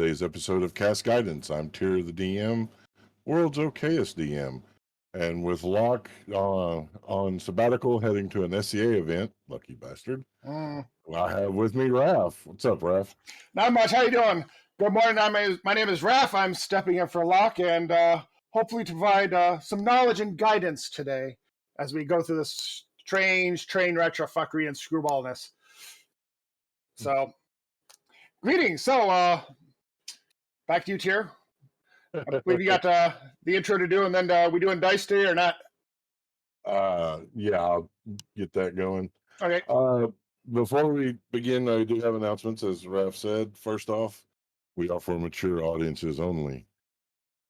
today's episode of Cast Guidance. I'm Tyr the DM, world's okayest DM. And with Locke on sabbatical heading to an SCA event, lucky bastard, I have with me Raff. What's up, Raff? Not much. How you doing? Good morning. My name is Raff. I'm stepping in for Locke and hopefully to provide some knowledge and guidance today as we go through this strange train retro fuckery and screwballness. So, greetings. So, back to you, Tyr. I believe you got the intro to do, and then we doing dice today or not? Yeah, I'll get that going. Okay. Before we begin, I do have announcements, as Raff said. First off, we are for mature audiences only.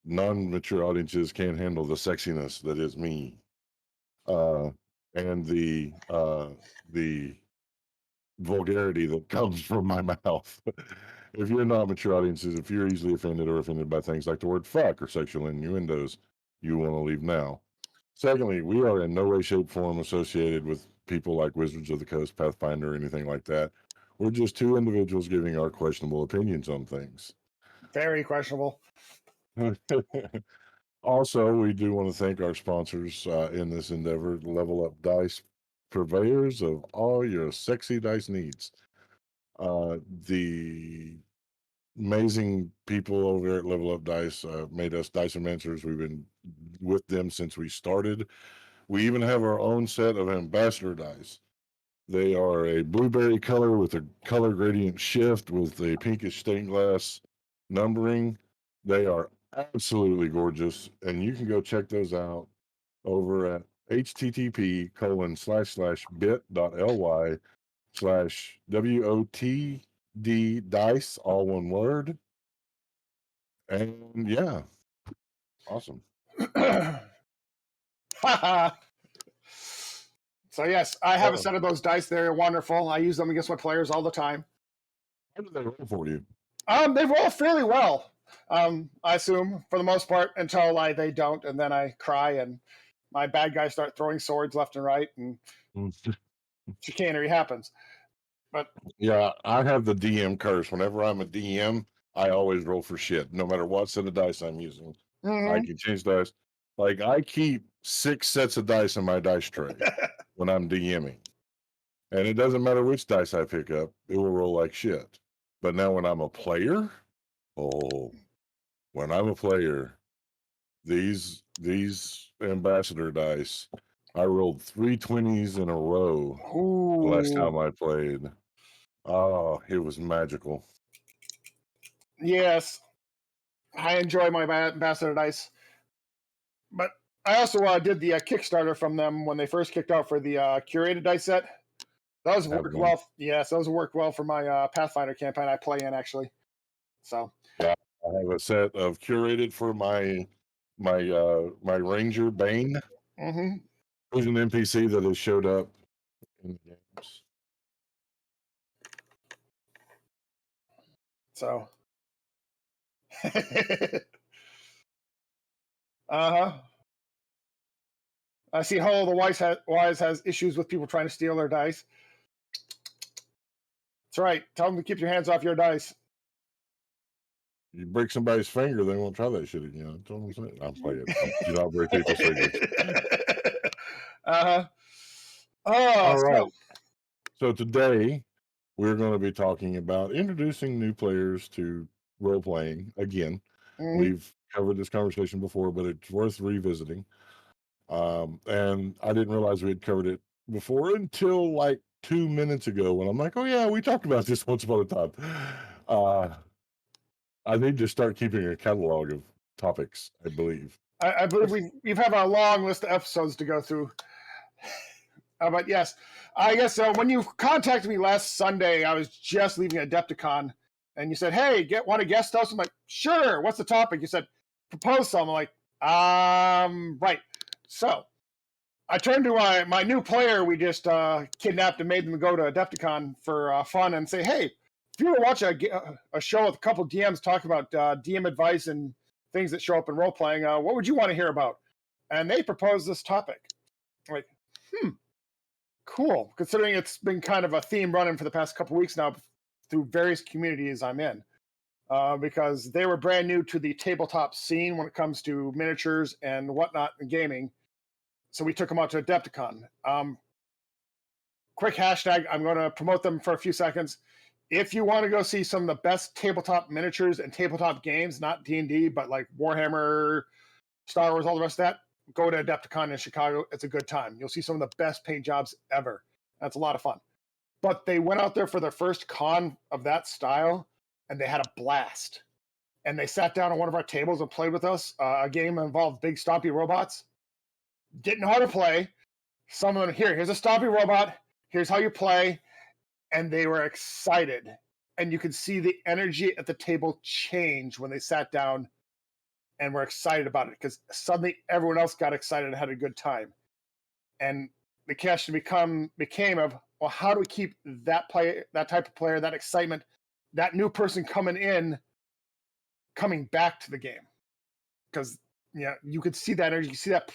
Non-mature audiences can't handle the sexiness that is me, and the vulgarity that comes from my mouth. If you're not mature audiences, if you're easily offended or offended by things like the word fuck or sexual innuendos, you want to leave now. Secondly, we are in no way, shape, form associated with people like Wizards of the Coast, Pathfinder, or anything like that. We're just two individuals giving our questionable opinions on things. Very questionable. Also, we do want to thank our sponsors in this endeavor, Level Up Dice, purveyors of all your sexy dice needs. The amazing people over at Level Up Dice made us Dice Inventors. We've been with them since we started. We even have our own set of ambassador dice. They are a blueberry color with a color gradient shift with a pinkish stained glass numbering. They are absolutely gorgeous, and you can go check those out over at http://bit.ly/WOTD dice, all one word. And yeah, awesome. So yes, I have a set of those dice. They're wonderful. I use them against my players all the time. How do they roll for you? They roll fairly well. I assume for the most part until they don't, and then I cry and my bad guys start throwing swords left and right, and chicanery happens. But yeah, I have the DM curse. Whenever I'm a DM, I always roll for shit, no matter what set of dice I'm using. I can change dice. Like, I keep 6 sets of dice in my dice tray when I'm DMing. And it doesn't matter which dice I pick up, it will roll like shit. But now when I'm a player, these ambassador dice, I rolled 3 20s in a row the last time I played. Oh, it was magical. Yes, I enjoy my ambassador dice. But I also did the Kickstarter from them when they first kicked out for the curated dice set. Those worked well. Yes, those worked well for my Pathfinder campaign I play in, actually. So yeah, I have a set of curated for my Ranger Bane. Who's an NPC that has showed up in the games. So I see Hull the Wise has issues with people trying to steal their dice. That's right. Tell them to keep your hands off your dice. You break somebody's finger, they won't try that shit again. That's what I'm saying. I'm playing. Do not break people's fingers. All right. So today we're going to be talking about introducing new players to role playing again. We've covered this conversation before, but it's worth revisiting. And I didn't realize we had covered it before until like 2 minutes ago when I'm like, oh yeah, we talked about this once upon a time. I need to start keeping a catalog of topics, I believe. I believe we've have a long list of episodes to go through. But yes, I guess when you contacted me last Sunday, I was just leaving Adepticon, and you said, hey, want to guest host? I'm like, sure, what's the topic? You said, propose something. I'm like, right. So I turned to my new player we just kidnapped and made them go to Adepticon for fun and say, hey, if you were to watch a show with a couple of DMs talking about DM advice and things that show up in role-playing, what would you want to hear about? And they proposed this topic. I'm like, cool, considering it's been kind of a theme running for the past couple of weeks now through various communities I'm in. because they were brand new to the tabletop scene when it comes to miniatures and whatnot in gaming. So we took them out to Adepticon. Quick hashtag, I'm going to promote them for a few seconds. If you want to go see some of the best tabletop miniatures and tabletop games, not D&D, but like Warhammer, Star Wars, all the rest of that, go to Adepticon in Chicago. It's a good time. You'll see some of the best paint jobs ever. That's a lot of fun. But they went out there for their first con of that style, and they had a blast. And they sat down on one of our tables and played with us a game that involved big stompy robots. Didn't know how to play. Some of them, here's a stompy robot. Here's how you play. And they were excited. And you could see the energy at the table change when they sat down and were excited about it, because suddenly everyone else got excited and had a good time. And the question became of, well, how do we keep that type of player, that excitement, that new person coming back to the game? Because you could see that energy, you see that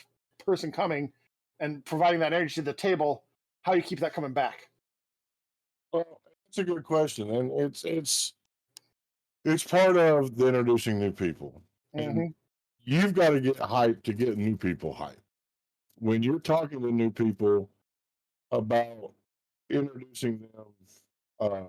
person coming and providing that energy to the table. How do you keep that coming back? Well, it's a good question, and it's part of the introducing new people. And you've got to get hyped to get new people hyped. When you're talking to new people about introducing them,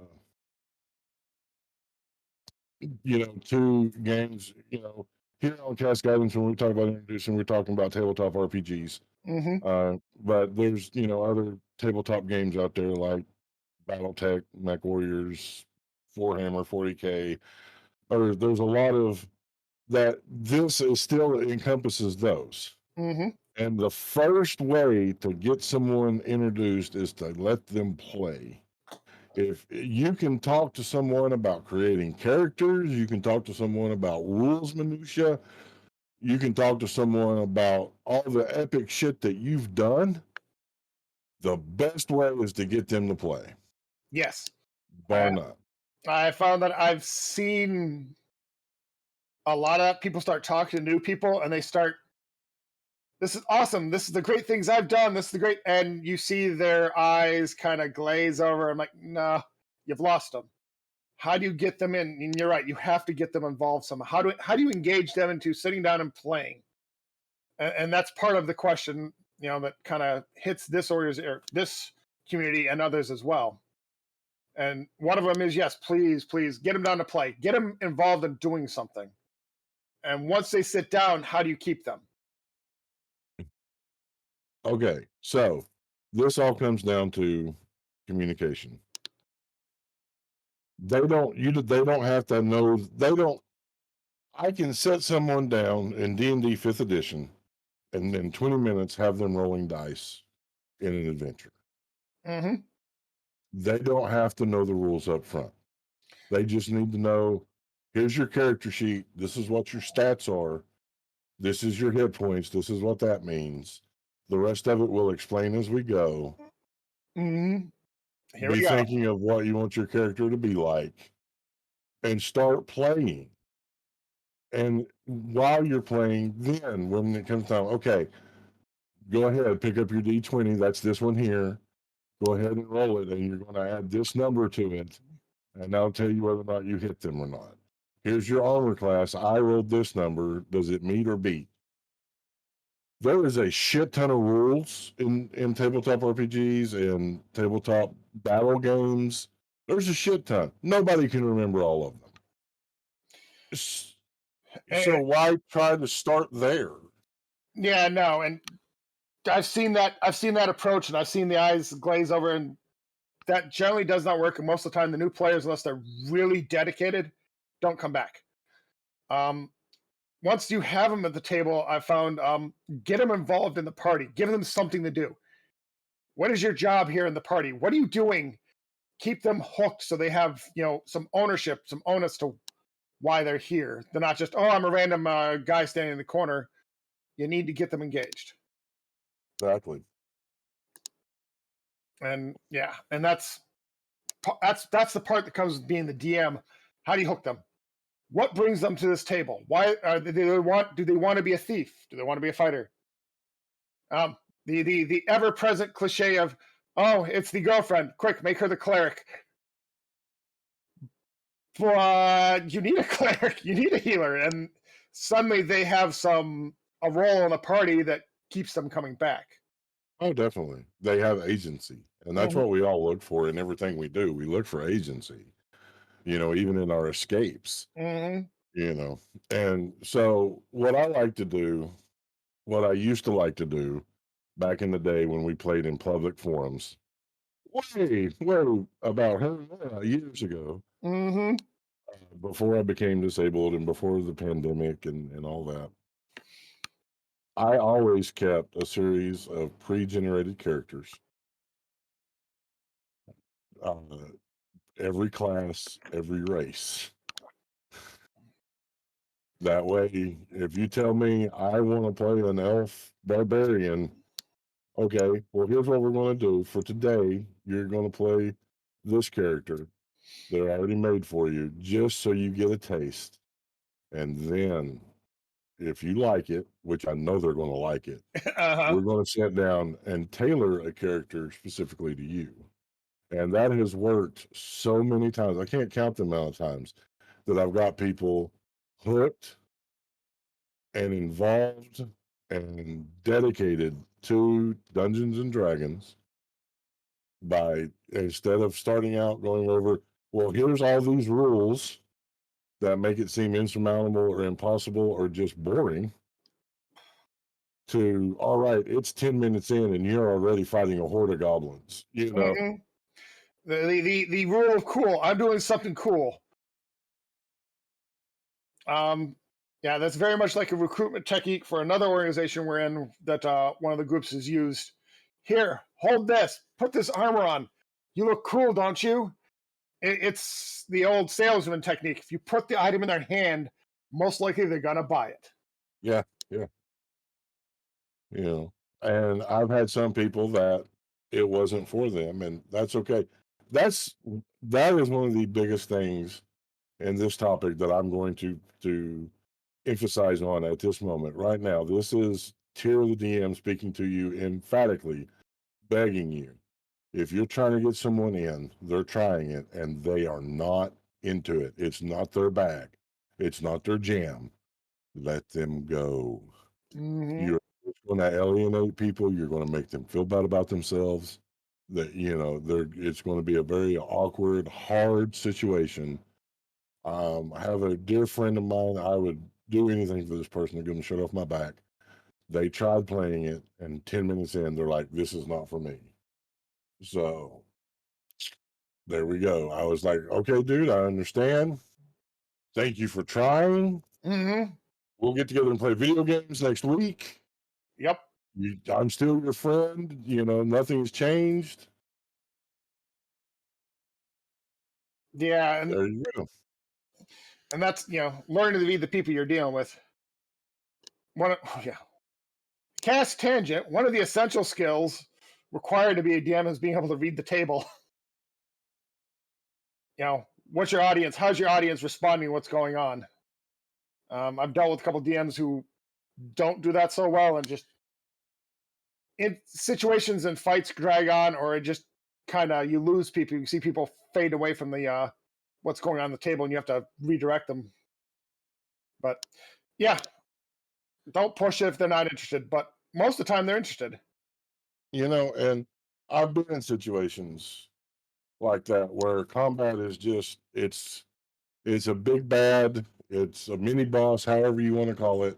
to games, here on Cast Guidance, when we talk about introducing, we're talking about tabletop RPGs. But there's, other tabletop games out there like Battletech, Mech Warriors, Warhammer 40K. There's a lot of that. This is still encompasses those. And the first way to get someone introduced is to let them play. If you can talk to someone about creating characters, you can talk to someone about rules minutia, you can talk to someone about all the epic shit that you've done, the best way is to get them to play. Yes. Bar none. I found that I've seen a lot of people start talking to new people, and they start, this is awesome, this is the great things I've done, this is the great, and you see their eyes kind of glaze over. I'm like, no, you've lost them. How do you get them in? And you're right, you have to get them involved somehow. How do you engage them into sitting down and playing? And that's part of the question, that kind of hits this community and others as well. And one of them is, yes, please get them down to play, get them involved in doing something. And once they sit down, how do you keep them? Okay, so this all comes down to communication. They don't have to know. I can set someone down in D&D 5th edition and in 20 minutes have them rolling dice in an adventure. They don't have to know the rules up front. They just need to know, here's your character sheet, this is what your stats are, this is your hit points, this is what that means. The rest of it we'll explain as we go. Be thinking of what you want your character to be like and start playing. And while you're playing, then when it comes time, okay, go ahead, pick up your D20. That's this one here. Go ahead and roll it, and you're going to add this number to it, and I'll tell you whether or not you hit them or not. Here's your armor class. I rolled this number. Does it meet or beat? There is a shit ton of rules in tabletop RPGs and tabletop battle games. There's a shit ton. Nobody can remember all of them. So why try to start there? Yeah, no, and I've seen that approach, and I've seen the eyes glaze over, and that generally does not work. And most of the time, the new players, unless they're really dedicated, don't come back. Once you have them at the table, I found, get them involved in the party. Give them something to do. What is your job here in the party? What are you doing? Keep them hooked so they have, some ownership, some onus to why they're here. They're not just, I'm a random guy standing in the corner. You need to get them engaged. Exactly. And yeah, and that's the part that comes with being the DM. How do you hook them? What brings them to this table? Why do they want to be a thief? Do they want to be a fighter? The ever-present cliche of, it's the girlfriend. Quick, make her the cleric. for you need a cleric, you need a healer, and suddenly they have a role in a party that keeps them coming back. Oh, definitely. They have agency, and that's Mhm. what we all look for in everything we do. We look for agency, even in our escapes, Mhm. you know. And so what I used to like to do back in the day when we played in public forums, way about years ago, Mhm. before I became disabled and before the pandemic and all that, I always kept a series of pre-generated characters, uh, every class, every race. That way, if you tell me I want to play an elf barbarian, okay, well, here's what we're going to do. For today, you're going to play this character. They're already made for you, just so you get a taste. And then, if you like it, which I know they're going to like it, Uh-huh. we're going to sit down and tailor a character specifically to you. And that has worked so many times. I can't count the amount of times that I've got people hooked and involved and dedicated to Dungeons and Dragons by instead of starting out going over, well, here's all these rules that make it seem insurmountable or impossible or just boring, to all right, it's 10 minutes in and you're already fighting a horde of goblins, Mhm. The rule of cool. I'm doing something cool. Um, yeah, that's very much like a recruitment technique for another organization we're in that one of the groups has used. Here, hold this. Put this armor on. You look cool, don't you? It's the old salesman technique. If you put the item in their hand, most likely they're gonna buy it. Yeah, yeah, you know. And I've had some people that it wasn't for them, and that's okay. That's that is one of the biggest things in this topic that I'm going to emphasize on at this moment right now. This is Tier the DM speaking to you emphatically, begging you. If you're trying to get someone in, they're trying it and they are not into it. It's not their bag. It's not their jam. Let them go. Hmm. You're going to alienate people. You're going to make them feel bad about themselves. That it's going to be a very awkward, hard situation. I have a dear friend of mine. I would do anything for this person to give them shut off my back. They tried playing it, and 10 minutes in, they're like, "This is not for me." So there we go. I was like, "Okay, dude, I understand. Thank you for trying. Hmm. We'll get together and play video games next week. Yep. I'm still your friend. Nothing's changed." Yeah, There you go. and that's learning to read the people you're dealing with. Yeah. Cast tangent. One of the essential skills required to be a DM is being able to read the table. What's your audience? How's your audience responding to what's going on? I've dealt with a couple DMs who don't do that so well, and just in situations and fights drag on, or it just kind of you lose people. You see people fade away from the what's going on the table, and you have to redirect them. But yeah, don't push it if they're not interested. But most of the time, they're interested. And I've been in situations like that where combat is just it's a big bad, it's a mini boss, however you want to call it.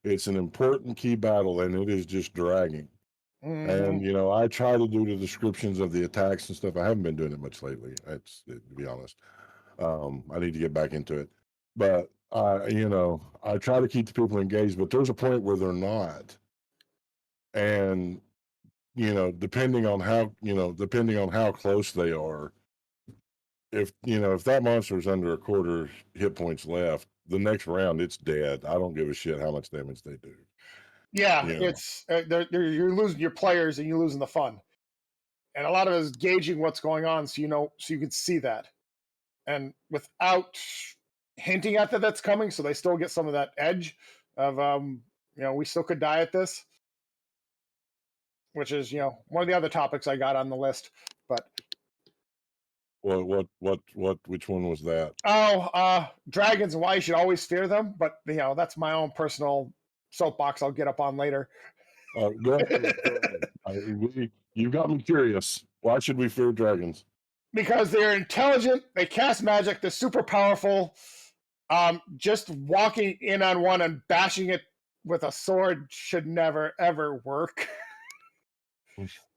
It's an important key battle and it is just dragging. Hmm. And I try to do the descriptions of the attacks and stuff. I haven't been doing it much lately. To be honest. I need to get back into it. But I try to keep the people engaged, but there's a point where they're not. And depending on how close they are, if that monster's under a quarter hit points left, the next round it's dead. I don't give a shit how much damage they do. Yeah, You know, it's you're losing your players and you're losing the fun. And a lot of it is gauging what's going on, so you can see that, and without hinting at that's coming, so they still get some of that edge of we still could die at this, which is one of the other topics I got on the list. But Which one was that? Oh, dragons and why you should always fear them. But that's my own personal soapbox I'll get up on later. Go ahead. You got me curious. Why should we fear dragons? Because they're intelligent, they cast magic, they're super powerful. Just walking in on one and bashing it with a sword should never ever work.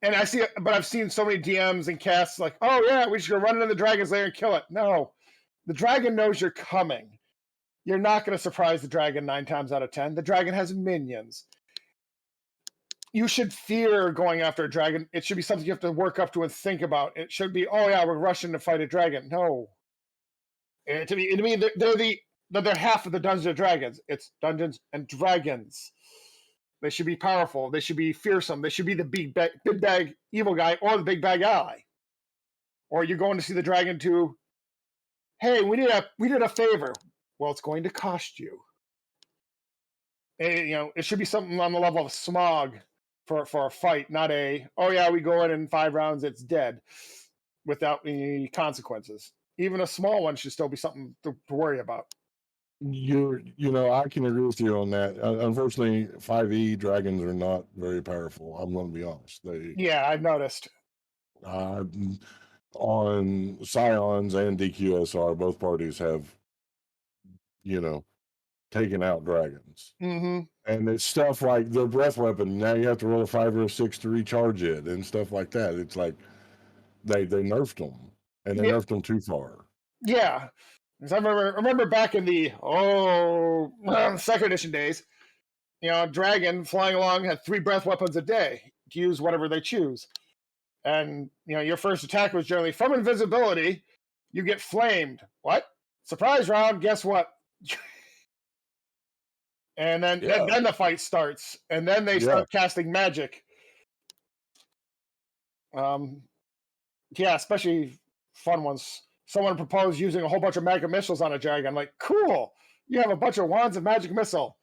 And I've seen so many DMs and casts like, oh yeah, we should go run into the dragon's lair and kill it. No, the dragon knows you're coming. You're not going to surprise the dragon 9 times out of 10. The dragon has minions. You should fear going after a dragon. It should be something you have to work up to and think about. It should be, oh yeah, we're rushing to fight a dragon. No. To me, they're half of the Dungeons and Dragons. It's Dungeons and Dragons. They should be powerful. They should be fearsome. They should be the big bag evil guy or the big bag ally. Or you're going to see the dragon to, hey, we need a favor. Well, it's going to cost you. It should be something on the level of Smog for a fight, not oh yeah, we go in 5 rounds, it's dead without any consequences. Even a small one should still be something to worry about. I can agree with you on that. Unfortunately, 5e dragons are not very powerful. I'm going to be honest. Yeah, I've noticed. On Scions and DQSR, both parties have, taken out dragons. Mm-hmm. And it's stuff like the breath weapon. Now you have to roll a 5 or a 6 to recharge it and stuff like that. It's like they nerfed them, and they nerfed them too far. Yeah. Because I remember back in the second edition days, dragon flying along had 3 breath weapons a day to use whatever they choose. And your first attack was generally from invisibility, you get flamed. What? Surprise round, guess what? And then the fight starts, and then they start casting magic. Especially fun ones. Someone proposed using a whole bunch of magic missiles on a dragon. I'm like, cool. You have a bunch of wands of magic missile.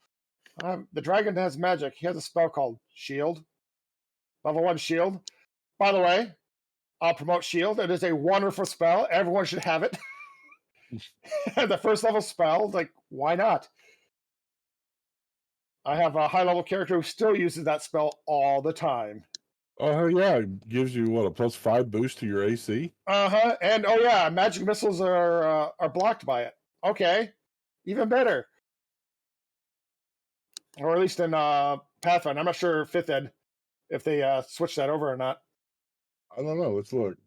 The dragon has magic. He has a spell called Shield. Level 1 Shield. By the way, I'll promote Shield. It is a wonderful spell. Everyone should have it. The first level spell, like, why not? I have a high level character who still uses that spell all the time. Oh yeah, it gives you what, a +5 boost to your AC? And magic missiles are blocked by it. Okay, even better. Or at least in Pathfinder. I'm not sure 5th Ed if they switched that over or not. I don't know. Let's look.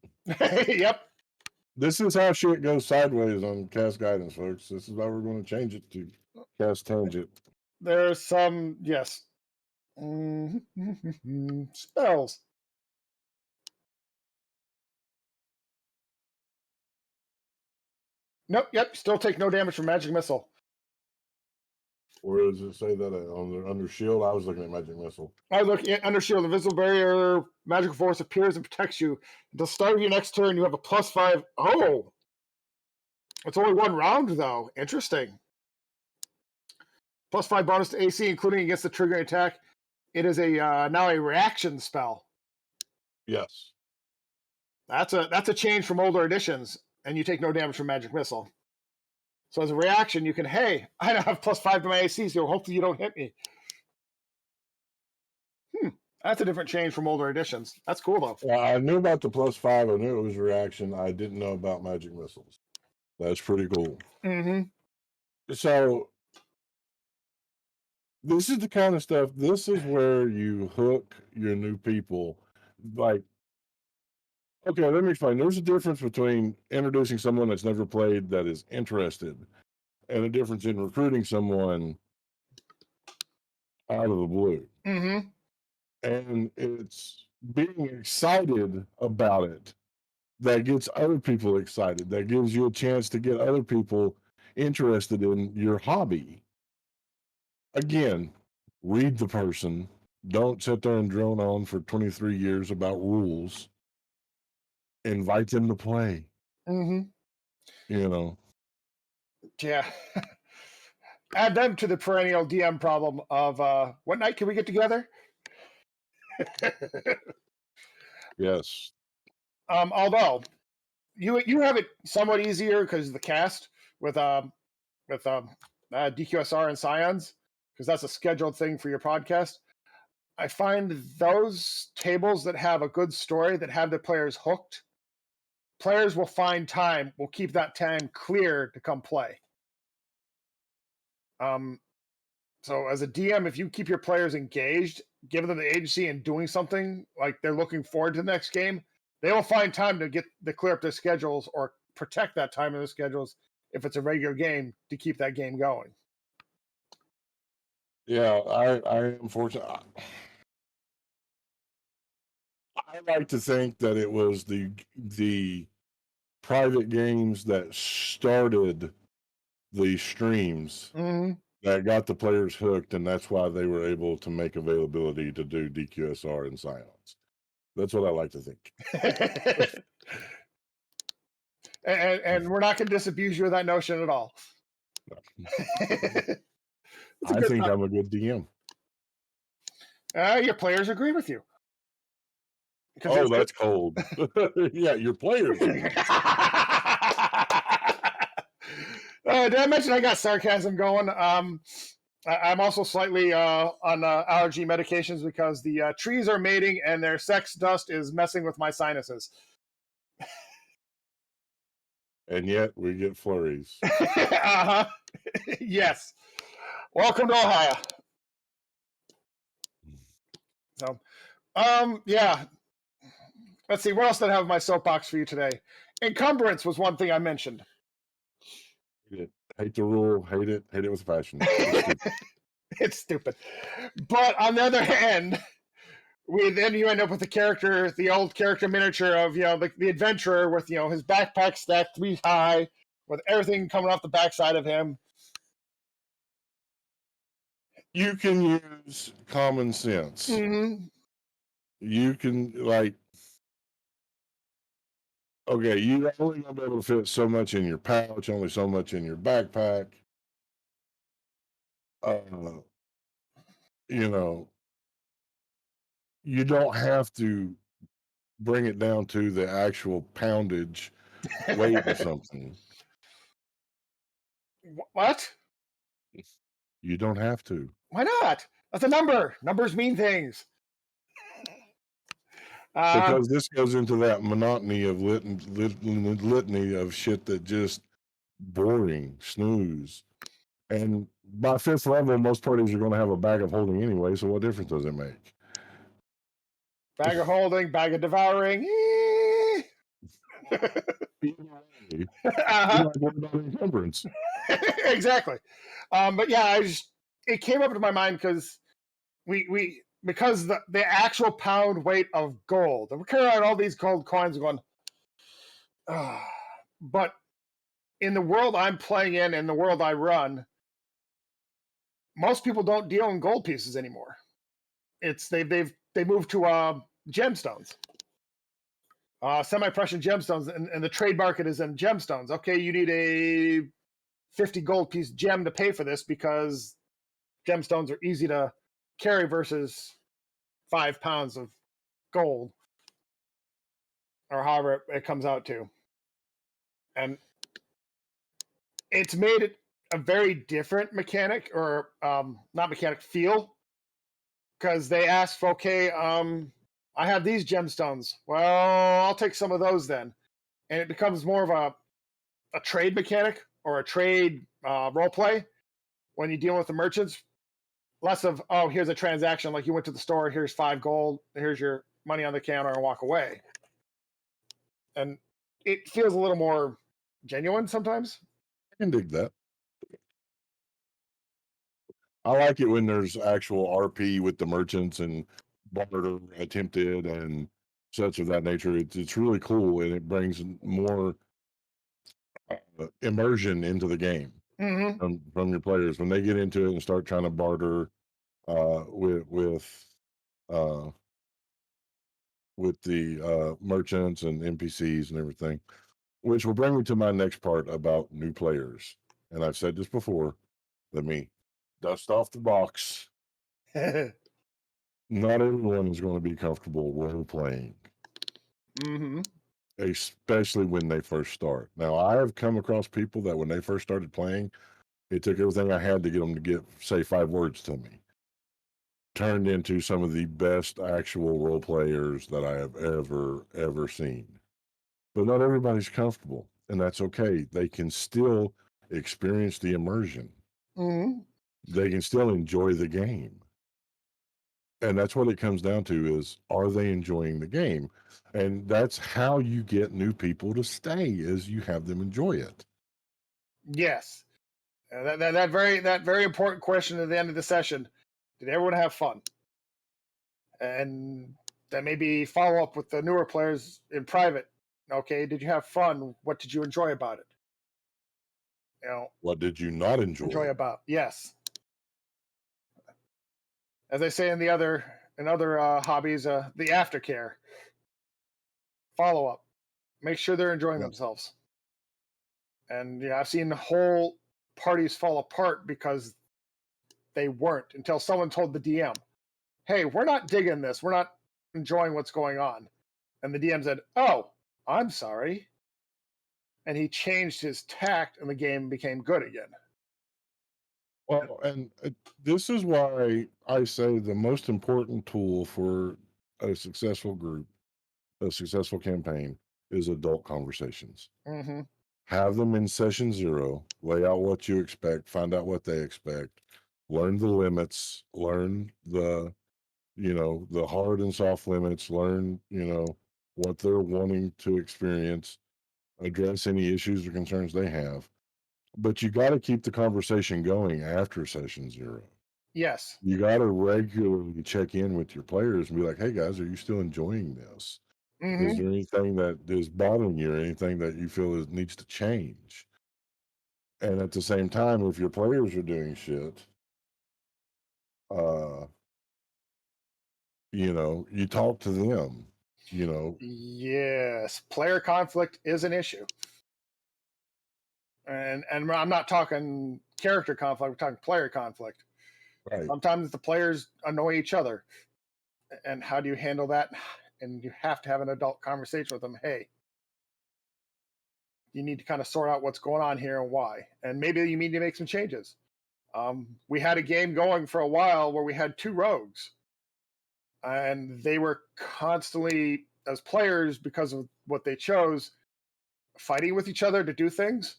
Yep. This is how shit goes sideways on Cast Guidance, folks. This is why we're going to change it to Cast Tangent. There's some, yes. Spells. Nope, yep, still take no damage from magic missile. Where does it say that under shield? I was looking at magic missile. I look at under shield. The visible barrier magical force appears and protects you. At the start of your next turn, you have a +5. Oh, it's only 1 round though. Interesting. +5 bonus to AC, including against the triggering attack. It is now a reaction spell. Yes. That's a change from older editions, and you take no damage from magic missile. So as a reaction, you can, hey, I now have +5 to my AC, so hopefully you don't hit me. That's a different change from older editions. That's cool though. Yeah, I knew about the +5. I knew it was a reaction. I didn't know about magic missiles. That's pretty cool. Mm-hmm. So this is the kind of stuff. This is where you hook your new people. Like, okay, let me explain. There's a difference between introducing someone that's never played that is interested, and a difference in recruiting someone out of the blue. Mm-hmm. And it's being excited about it that gets other people excited, that gives you a chance to get other people interested in your hobby. Again, read the person. Don't sit there and drone on for 23 years about rules. Invite them to play. Mm-hmm. Yeah. Add them to the perennial DM problem of what night can we get together? Yes. Although you have it somewhat easier because of the cast with DQSR and Scions, because that's a scheduled thing for your podcast. I find those tables that have a good story, that have the players hooked, players will find time, will keep that time clear to come play. So as a DM, if you keep your players engaged, giving them the agency and doing something like they're looking forward to the next game, they will find time to clear up their schedules or protect that time in their schedules if it's a regular game to keep that game going. Yeah, I am fortunate. I like to think that it was the private games that started the streams that got the players hooked, and that's why they were able to make availability to do DQSR and Scions. That's what I like to think. and we're not going to disabuse you of that notion at all. I think I'm a good DM. Your players agree with you. Oh, that's cold. Yeah, your players. Did I mention I got sarcasm going? I'm also slightly on allergy medications because the trees are mating and their sex dust is messing with my sinuses. And yet we get flurries. Uh-huh. Yes. Welcome to Ohio. So, yeah. Let's see. What else did I have in my soapbox for you today? Encumbrance was one thing I mentioned. Hate the rule. Hate it. Hate it with passion. It's stupid. It's stupid. But on the other hand, then you end up with the old character miniature of the adventurer with his backpack stacked 3 high, with everything coming off the backside of him. You can use common sense. Mm-hmm. You can okay, you're only gonna be able to fit so much in your pouch, only so much in your backpack. You don't have to bring it down to the actual poundage weight of something. What? You don't have to. Why not? That's a number. Numbers mean things. Because this goes into that monotony of litany of shit that just boring, snooze. And by 5th level, most parties are going to have a bag of holding anyway, so what difference does it make? Bag of holding, bag of devouring. You're not worried about encumbrance. Exactly. But yeah, it came up to my mind because because the actual pound weight of gold, and we're carrying out all these gold coins going, but in the world I'm playing in the world I run, most people don't deal in gold pieces anymore. It's they moved to gemstones, semi-precious gemstones, and the trade market is in gemstones. Okay, you need a 50 gold piece gem to pay for this because gemstones are easy to carry versus 5 pounds of gold, or however it comes out to. And it's made it a very different mechanic, or not mechanic, feel, because they ask for, okay, I have these gemstones. Well, I'll take some of those then. And it becomes more of a trade mechanic or a trade role play when you deal with the merchants. Less of, oh, here's a transaction, like you went to the store, here's 5 gold, here's your money on the counter, and walk away. And it feels a little more genuine sometimes. I can dig that. I like it when there's actual RP with the merchants and barter attempted and such of that nature. It's really cool, and it brings more immersion into the game from your players when they get into it and start trying to barter with the merchants and NPCs and everything. Which will bring me to my next part about new players. And I've said this before. Let me dust off the box. Not everyone is going to be comfortable role playing. especially when they first start. Now, I have come across people that when they first started playing, it took everything I had to get them to say 5 words to me. Turned into some of the best actual role players that I have ever seen. But not everybody's comfortable, and that's okay. They can still experience the immersion. Mm-hmm. They can still enjoy the game. And that's what it comes down to is, are they enjoying the game? And that's how you get new people to stay is you have them enjoy it. Yes. That very important question at the end of the session. Did everyone have fun? And then maybe follow up with the newer players in private. Okay, did you have fun? What did you enjoy about it? You know, What did you not enjoy enjoy? about yes. As they say in other hobbies, the aftercare, follow up, make sure they're enjoying Yeah. themselves. And yeah, I've seen whole parties fall apart because they weren't until someone told the DM, "Hey, we're not digging this. We're not enjoying what's going on." And the DM said, "Oh, I'm sorry." And he changed his tact, and the game became good again. Well, and this is why I say the most important tool for a successful group, a successful campaign, is adult conversations. Mm-hmm. Have them in session 0, lay out what you expect, find out what they expect, learn the limits, learn the hard and soft limits, learn, what they're wanting to experience, address any issues or concerns they have. But you got to keep the conversation going after session 0. Yes. You got to regularly check in with your players and be like, "Hey guys, are you still enjoying this? Is Mm-hmm. there anything that is bothering you or anything that you feel needs to change?" And at the same time, if your players are doing shit, uh, you talk to them, you know, Yes. Player conflict is an issue. And I'm not talking character conflict, we're talking player conflict. right. Sometimes the players annoy each other. And how do you handle that? And you have to have an adult conversation with them. Hey, you need to kind of sort out what's going on here and why. And maybe you need to make some changes. We had a game going for a while where we had 2 rogues, and they were constantly, as players, because of what they chose, fighting with each other to do things.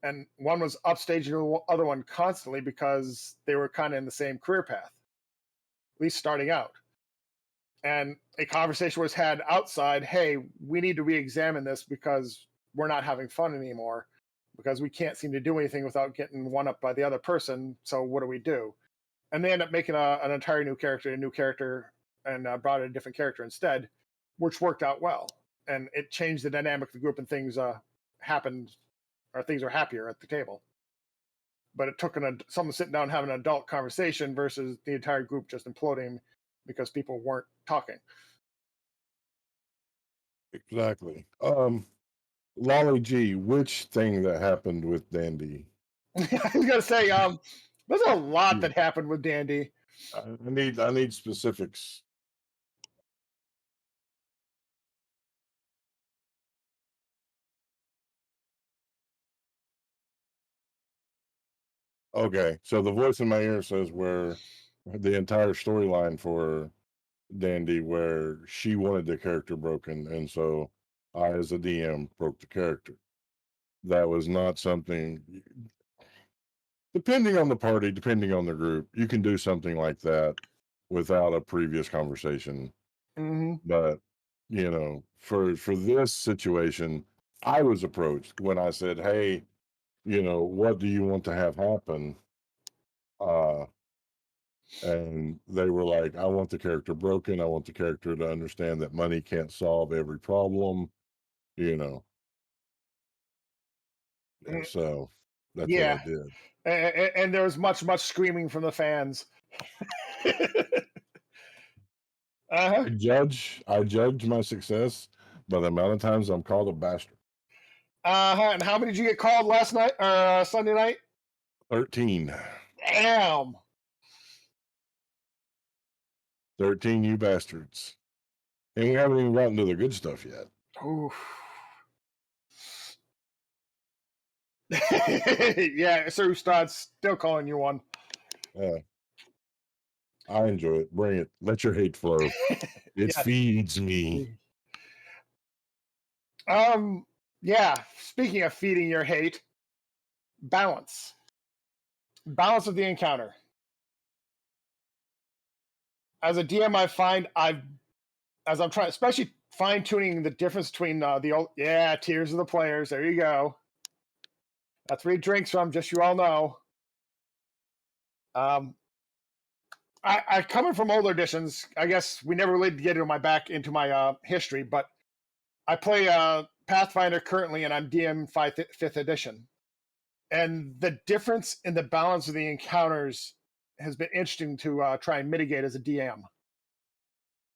And one was upstaging the other one constantly because they were kind of in the same career path, at least starting out. And a conversation was had outside. Hey, we need to re-examine this because we're not having fun anymore, because we can't seem to do anything without getting one up by the other person. So what do we do? And they end up making an entirely new character, and brought in a different character instead, which worked out well. And it changed the dynamic of the group, and things happened, or things are happier at the table. But it took someone sitting down and having an adult conversation versus the entire group just imploding because people weren't talking. Exactly. Lolly G, which thing that happened with Dandy? I was gonna say, there's a lot Yeah, that happened with Dandy. I need specifics. Okay, so the voice in my ear says where the entire storyline for Dandy, where she wanted the character broken, and so I, as a DM, broke the character. That was not something. Depending on the party, depending on the group, you can do something like that without a previous conversation. Hmm. But for this situation, I was approached when I said, "Hey, what do you want to have happen?" Uh, and they were like, "I want the character broken. I want the character to understand that money can't solve every problem." You know, and so that's what I Yeah, did. and there was much screaming from the fans. Uh-huh. I judge my success by the amount of times I'm called a bastard. Uh-huh. And how many did you get called last night or Sunday night? 13. Damn. 13, you bastards. And we haven't even gotten to the good stuff yet. Oof. Yeah, Sir Ustad's still calling you one. Yeah, I enjoy it. Bring it. Let your hate flow. It Yes. feeds me. Yeah. Speaking of feeding your hate, balance. Balance of the encounter. As a DM, I find as I'm trying, especially fine tuning the difference between the old, Tears of the Players. There you go. That's where he drinks from, just you all know. Um, I coming from older editions. I guess we never really get into my history, but I play Pathfinder currently, and I'm DM 5th edition. And the difference in the balance of the encounters has been interesting to try and mitigate as a DM.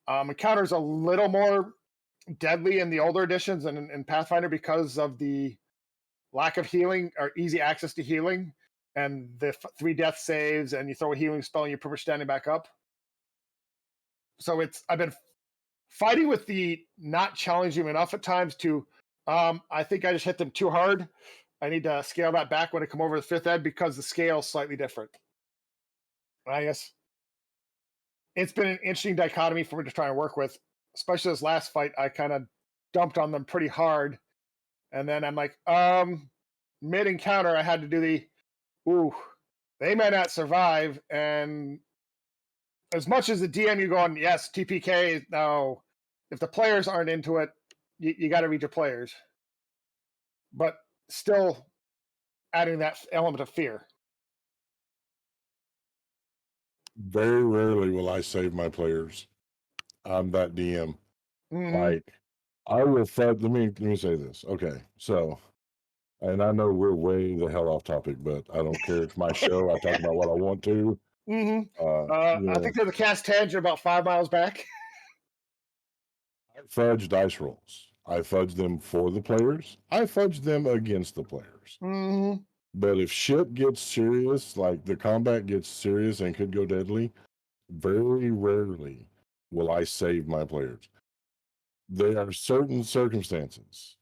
Encounters a little more deadly in the older editions and in Pathfinder because of the lack of healing or easy access to healing and the 3 death saves, and you throw a healing spell and you're pretty much standing back up. So I've been fighting with the not challenging enough at times to I think I just hit them too hard. I need to scale that back when I come over to 5th ed because the scale's slightly different. I guess it's been an interesting dichotomy for me to try and work with, especially this last fight. I kind of dumped on them pretty hard, and then I'm like, mid encounter, I had to do they may not survive. And as much as the DM, you going, yes, TPK, no, if the players aren't into it, you got to read your players, but still adding that element of fear. Very rarely will I save my players. I'm that DM. Mm-hmm. Like, I will fed. Let me say this. Okay, so, and I know we're way the hell off topic, but I don't care. It's my show. I talk about what I want to. Mm-hmm. You I know, think there's a cast tangent about 5 miles back. I fudge dice rolls. I fudge them for the players. I fudge them against the players. Mm-hmm. But if shit gets serious, like the combat gets serious and could go deadly, very rarely will I save my players. There are certain circumstances.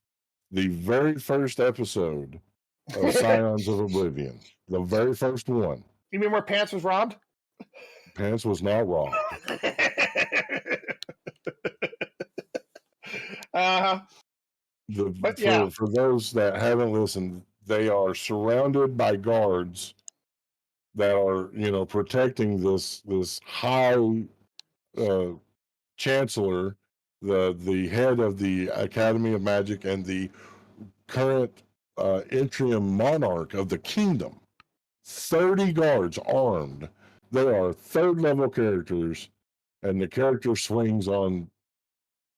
The very first episode of Scions of Oblivion, the very first one, You mean where Pants was robbed? Pants was not robbed. uh-huh. But yeah. For those that haven't listened, they are surrounded by guards that are, protecting this high chancellor, the head of the Academy of Magic, and the current interim monarch of the kingdom. 30 guards armed. They are 3rd level characters, and the character swings on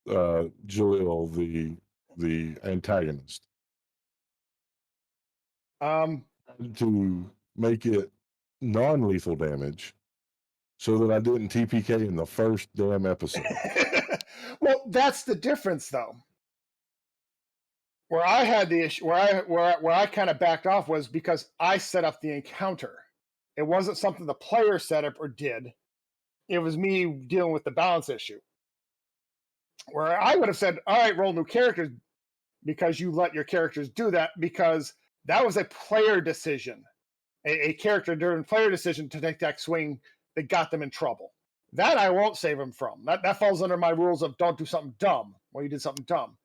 Jalil, the antagonist, to make it non-lethal damage, so that I didn't TPK in the first damn episode. Well, that's the difference, though. Where I had the issue, where I kind of backed off, was because I set up the encounter. It wasn't something the player set up or did. It was me dealing with the balance issue. Where I would have said, "All right, roll new characters," because you let your characters do that, because that was a player decision, a character-driven player decision to take that swing that got them in trouble. That I won't save them from. That falls under my rules of don't do something dumb when you did something dumb.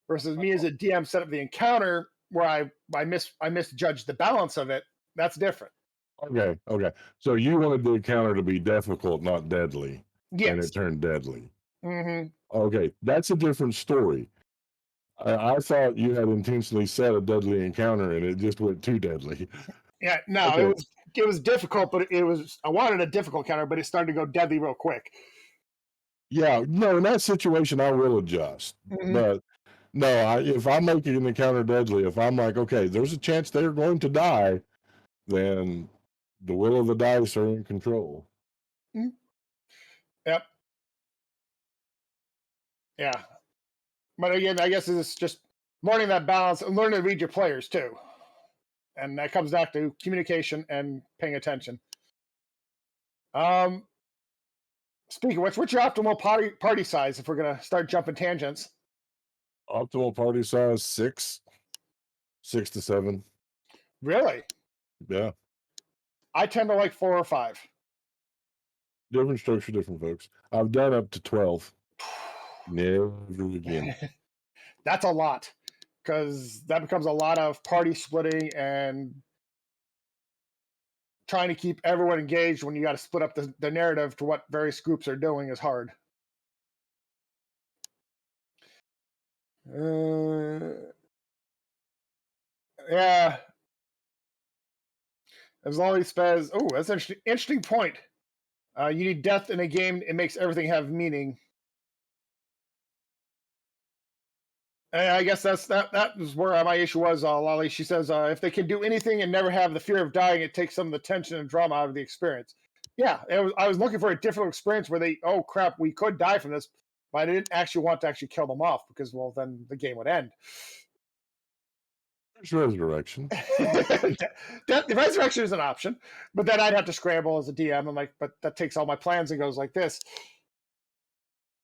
Versus me as a DM set up the encounter where I misjudged the balance of it. That's different. Okay. So you wanted the encounter to be difficult, not deadly, and Yes. it turned deadly. Mm-hmm. Okay, that's a different story. I thought you had intentionally set a deadly encounter and it just went too deadly. Yeah. No, Okay. it was difficult, but I wanted a difficult encounter, but it started to go deadly real quick. Yeah, no, in that situation I will adjust. Mm-hmm. But no, if I'm making an encounter deadly, if I'm like, okay, there's a chance they're going to die, then the will of the dice are in control. Mm-hmm. Yep. Yeah. But again, I guess it's just learning that balance and learning to read your players too. And that comes back to communication and paying attention. Speaking of which, what's your optimal party size if we're gonna start jumping tangents? Optimal party size 6 to 7. Really? Yeah. I tend to like 4 or 5. Different strokes for different folks. I've done up to 12. Never again. That's a lot because that becomes a lot of party splitting and trying to keep everyone engaged when you got to split up the narrative to what various groups are doing is hard. Yeah, as long as says, oh, that's an interesting point. You need death in a game; it makes everything have meaning. And I guess that was where my issue was, Lolly. She says if they can do anything and never have the fear of dying, it takes some of the tension and drama out of the experience. Yeah, I was looking for a different experience where they, oh crap, we could die from this, but I didn't actually want to actually kill them off because, well, then the game would end. There's resurrection. The resurrection is an option, but then I'd have to scramble as a DM. I'm like, but that takes all my plans and goes like this.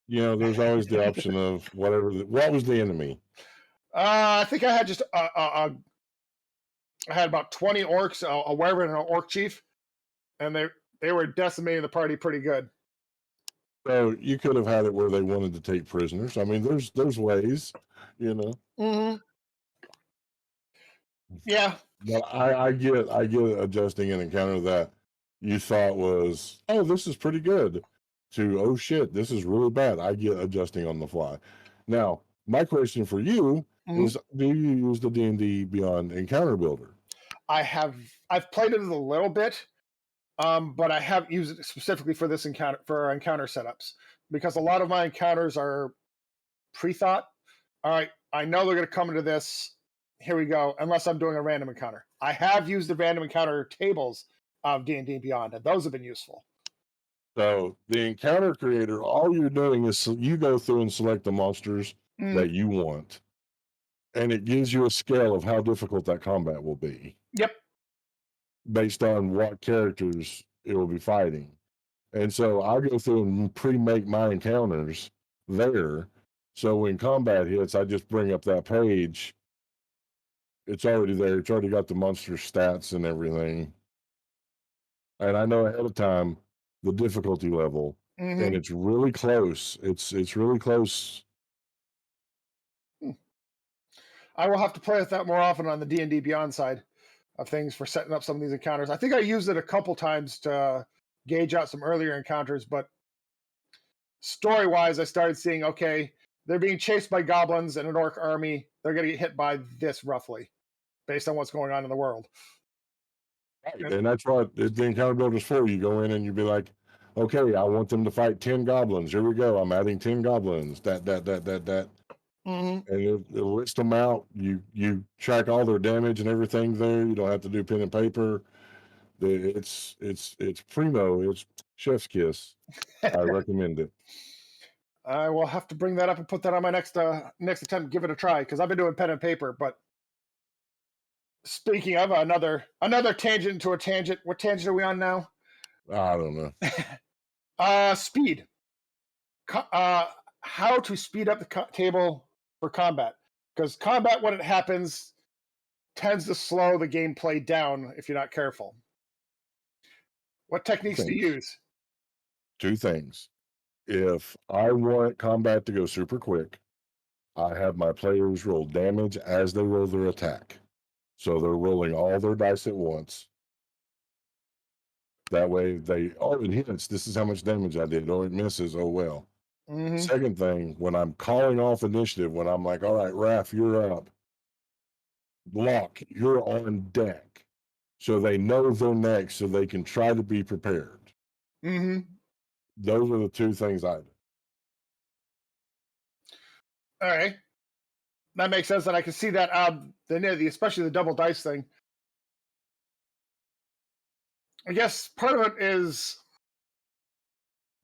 There's always the option of whatever. What was the enemy? I think I had just I had about 20 orcs, a wyvern and an orc chief, and they were decimating the party pretty good. So you could have had it where they wanted to take prisoners. I mean, there's ways, Mm-hmm. Yeah. But I get adjusting an encounter that you thought was, oh, this is pretty good, to, oh shit, this is really bad. I get adjusting on the fly. Now, my question for you is, do you use the D&D Beyond Encounter Builder? I've played it a little bit, but I haven't used it specifically for this encounter, for our encounter setups, because a lot of my encounters are pre-thought. All right, I know they're going to come into this. Here we go. Unless I'm doing a random encounter, I have used the random encounter tables of D&D Beyond, and those have been useful. So the encounter creator, all you're doing is you go through and select the monsters that you want, and it gives you a scale of how difficult that combat will be. Yep. Based on what characters it will be fighting. And so I go through and pre-make my encounters there. So when combat hits, I just bring up that page. It's already there. It's already got the monster stats and everything. And I know ahead of time the difficulty level. And it's really close. It's really close. I will have to play with that more often on the D&D Beyond side of things for setting up some of these encounters. I think I used it a couple times to gauge out some earlier encounters, but story-wise, I started seeing, okay, they're being chased by goblins and an orc army. They're going to get hit by this roughly, based on what's going on in the world. Right. And that's what the encounter builder's for. You go in and you be like, okay, I want them to fight 10 goblins. Here we go. I'm adding 10 goblins. That. And it'll list them out. You track all their damage and everything there. You don't have to do pen and paper. It's primo. It's chef's kiss. I recommend it. I will have to bring that up and put that on my next attempt. Give it a try because I've been doing pen and paper. But speaking of another tangent to a tangent, what tangent are we on now? I don't know. Speed. How to speed up the table for combat, because combat, when it happens, tends to slow the gameplay down if you're not careful. What techniques do you use? 2 things. If I want combat to go super quick, I have my players roll damage as they roll their attack. So they're rolling all their dice at once. That way it hits. This is how much damage I did. Oh, it misses. Oh, well. Second thing, when I'm calling off initiative, when I'm like, all right, Raff, you're up. Block, you're on deck. So they know they're next so they can try to be prepared. Those are the 2 things I do. All right. That makes sense, and I can see that especially the double dice thing. I guess part of it is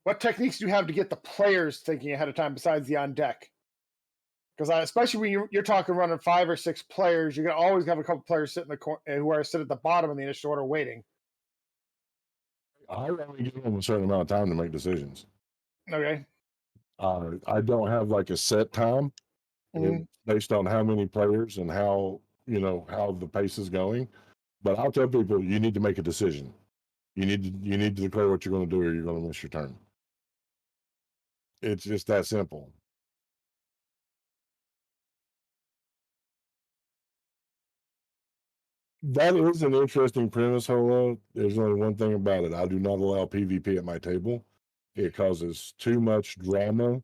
what techniques do you have to get the players thinking ahead of time besides the on deck? Because especially when you're talking running 5 or 6 players, you're going to always have a couple players sit in the who are sit at the bottom of the initial order waiting. I only give them a certain amount of time to make decisions. Okay. I don't have like a set time. based on how many players and how the pace is going. But I'll tell people, you need to make a decision. You need to declare what you're going to do, or you're going to miss your turn. It's just that simple. That is an interesting premise, Hola. There's only one thing about it. I do not allow PvP at my table. It causes too much drama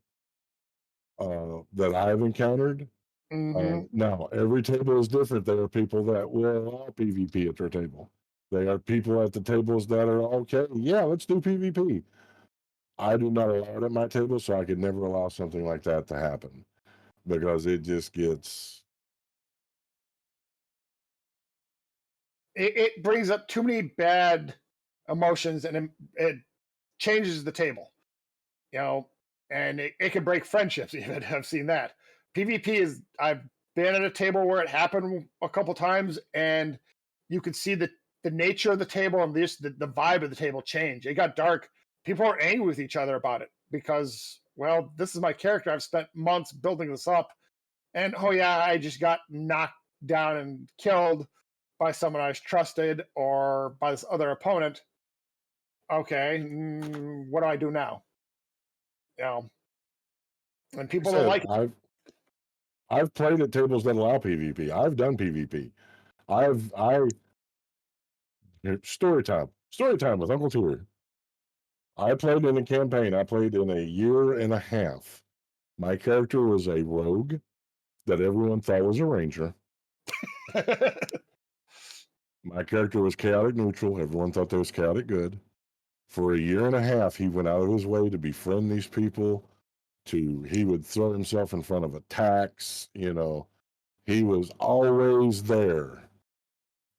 that I've encountered. Now, every table is different. There are people that will allow PvP at their table. There are people at the tables that are, okay, yeah, let's do PvP. I do not allow it at my table, so I could never allow something like that to happen because it just gets... It brings up too many bad emotions, and it changes the table, and it can break friendships even. I've seen that. PvP is, I've been at a table where it happened a couple times, and you could see the nature of the table and the vibe of the table change. It got dark. People are angry with each other about it because, well, this is my character. I've spent months building this up, and oh yeah, I just got knocked down and killed by someone I trusted or by this other opponent. Okay, what do I do now? And people don't like it. I've played at tables that allow PvP. I've done PvP. Story time with Uncle Tour. I played in a campaign. I played in a year and a half. My character was a rogue that everyone thought was a ranger. My character was chaotic neutral. Everyone thought that was chaotic good. For a year and a half, he went out of his way to befriend these people. He would throw himself in front of attacks. He was always there.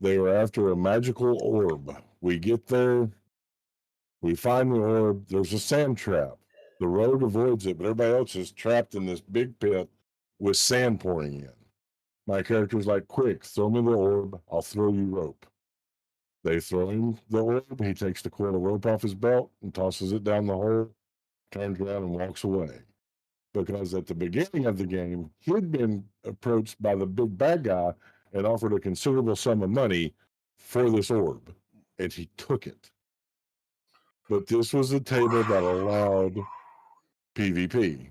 They were after a magical orb. We get there. We find the orb. There's a sand trap. The rogue avoids it, but everybody else is trapped in this big pit with sand pouring in. My character's like, quick, throw me the orb. I'll throw you rope. They throw him the orb. He takes the coil of rope off his belt and tosses it down the hole, turns around and walks away. Because at the beginning of the game, he'd been approached by the big bad guy and offered a considerable sum of money for this orb, and he took it. But this was a table that allowed PvP.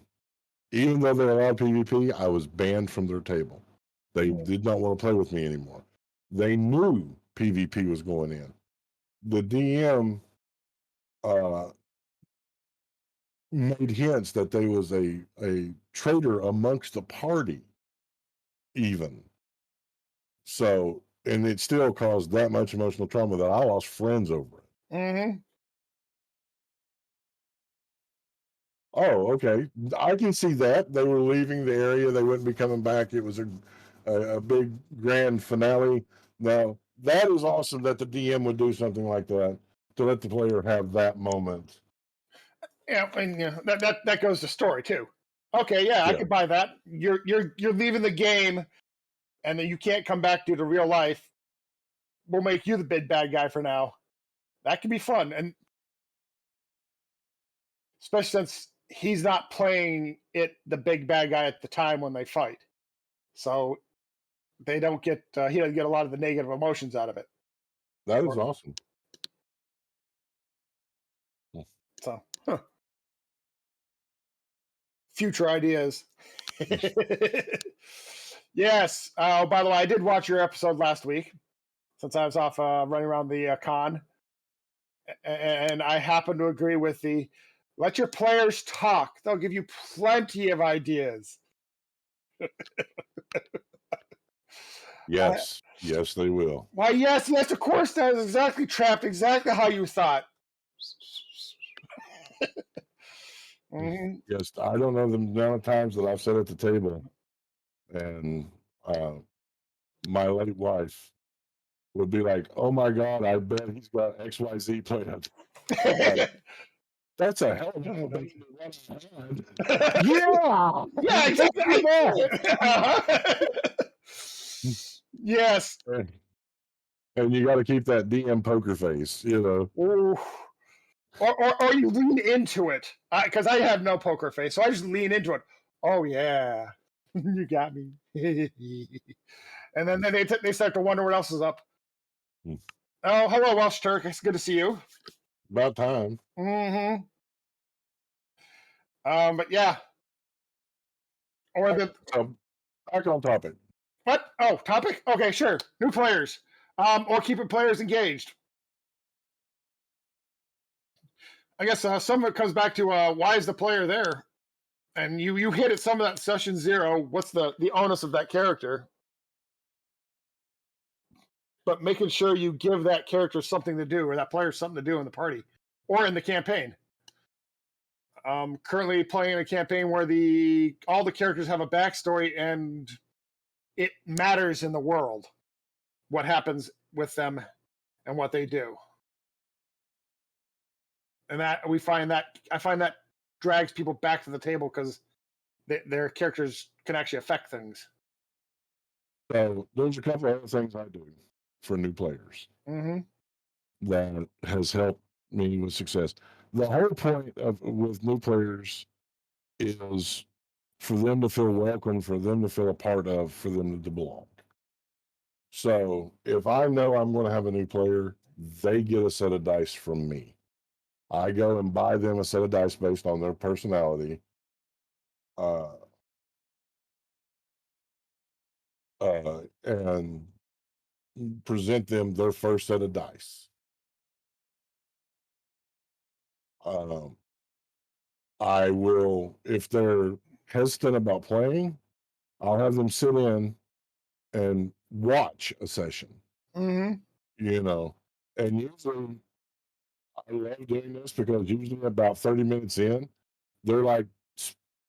Even though they allowed PvP, I was banned from their table. They did not want to play with me anymore. They knew PvP was going in. The DM made hints that there was a traitor amongst the party, even. So, and it still caused that much emotional trauma that I lost friends over it. Oh, okay. I can see that. They were leaving the area. They wouldn't be coming back. It was a big grand finale. Now, that is awesome that the DM would do something like that to let the player have that moment. Yeah, and that goes to story too. Okay, yeah, I could buy that. You're leaving the game, and then you can't come back due to real life. We'll make you the big bad guy for now. That could be fun, and especially since he's not playing it the big bad guy at the time when they fight, so they don't get he doesn't get a lot of the negative emotions out of it. That is awesome. So, future ideas. Yes. Oh, by the way, I did watch your episode last week since I was off running around the con, and I happen to agree with the let your players talk. They'll give you plenty of ideas. Yes, yes, they will. Why, yes, of course, that is exactly trapped, exactly how you thought. Yes, I don't know the amount of times that I've sat at the table and my late wife would be like, "Oh my God, I bet he's got XYZ planned." Like, that's a hell of a baby to run around. Yeah, yeah, exactly. Yes. And you got to keep that DM poker face, Or you lean into it, because I have no poker face, so I just lean into it. Oh yeah. You got me. And then they start to wonder what else is up. Hmm. Oh, hello, Welsh Turk. It's good to see you. About time. Mm-hmm. But yeah. Or the So back on topic. what? Oh, topic? Okay, sure. New players. Or keeping players engaged. I guess some of it comes back to why is the player there? And you hit at some of that session 0. What's the onus of that character? But making sure you give that character something to do, or that player something to do in the party or in the campaign. Currently playing a campaign where all the characters have a backstory and it matters in the world what happens with them and what they do. And that I find that drags people back to the table because their characters can actually affect things. So there's a couple of other things I do for new players that has helped me with success. The whole point with new players is for them to feel welcome, for them to feel a part of, for them to belong. So if I know I'm going to have a new player, they get a set of dice from me. I go and buy them a set of dice based on their personality. And present them their first set of dice. I will, if they're hesitant about playing, I'll have them sit in and watch a session. Mm-hmm. You know, and usually I love doing this because usually about 30 minutes in, they're like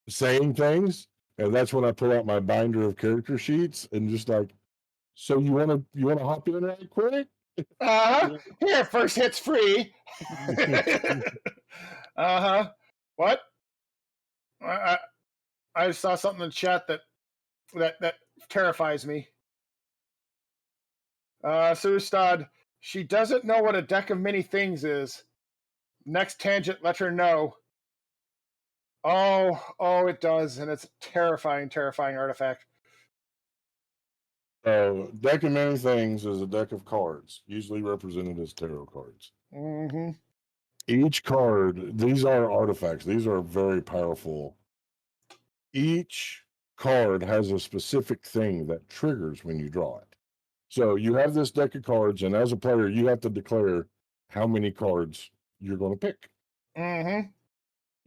saying things, and that's when I pull out my binder of character sheets and just like, so you want to hop in right quick? Here, first hit's free. What? I saw something in chat that terrifies me. Surstad, she doesn't know what a deck of many things is. Next tangent, let her know. Oh, it does, and it's a terrifying artifact. Deck of many things is a deck of cards, usually represented as tarot cards. Mm-hmm. Each card, these are artifacts. These are very powerful. Each card has a specific thing that triggers when you draw it. So you have this deck of cards, and as a player, you have to declare how many cards you're going to pick. Mm-hmm.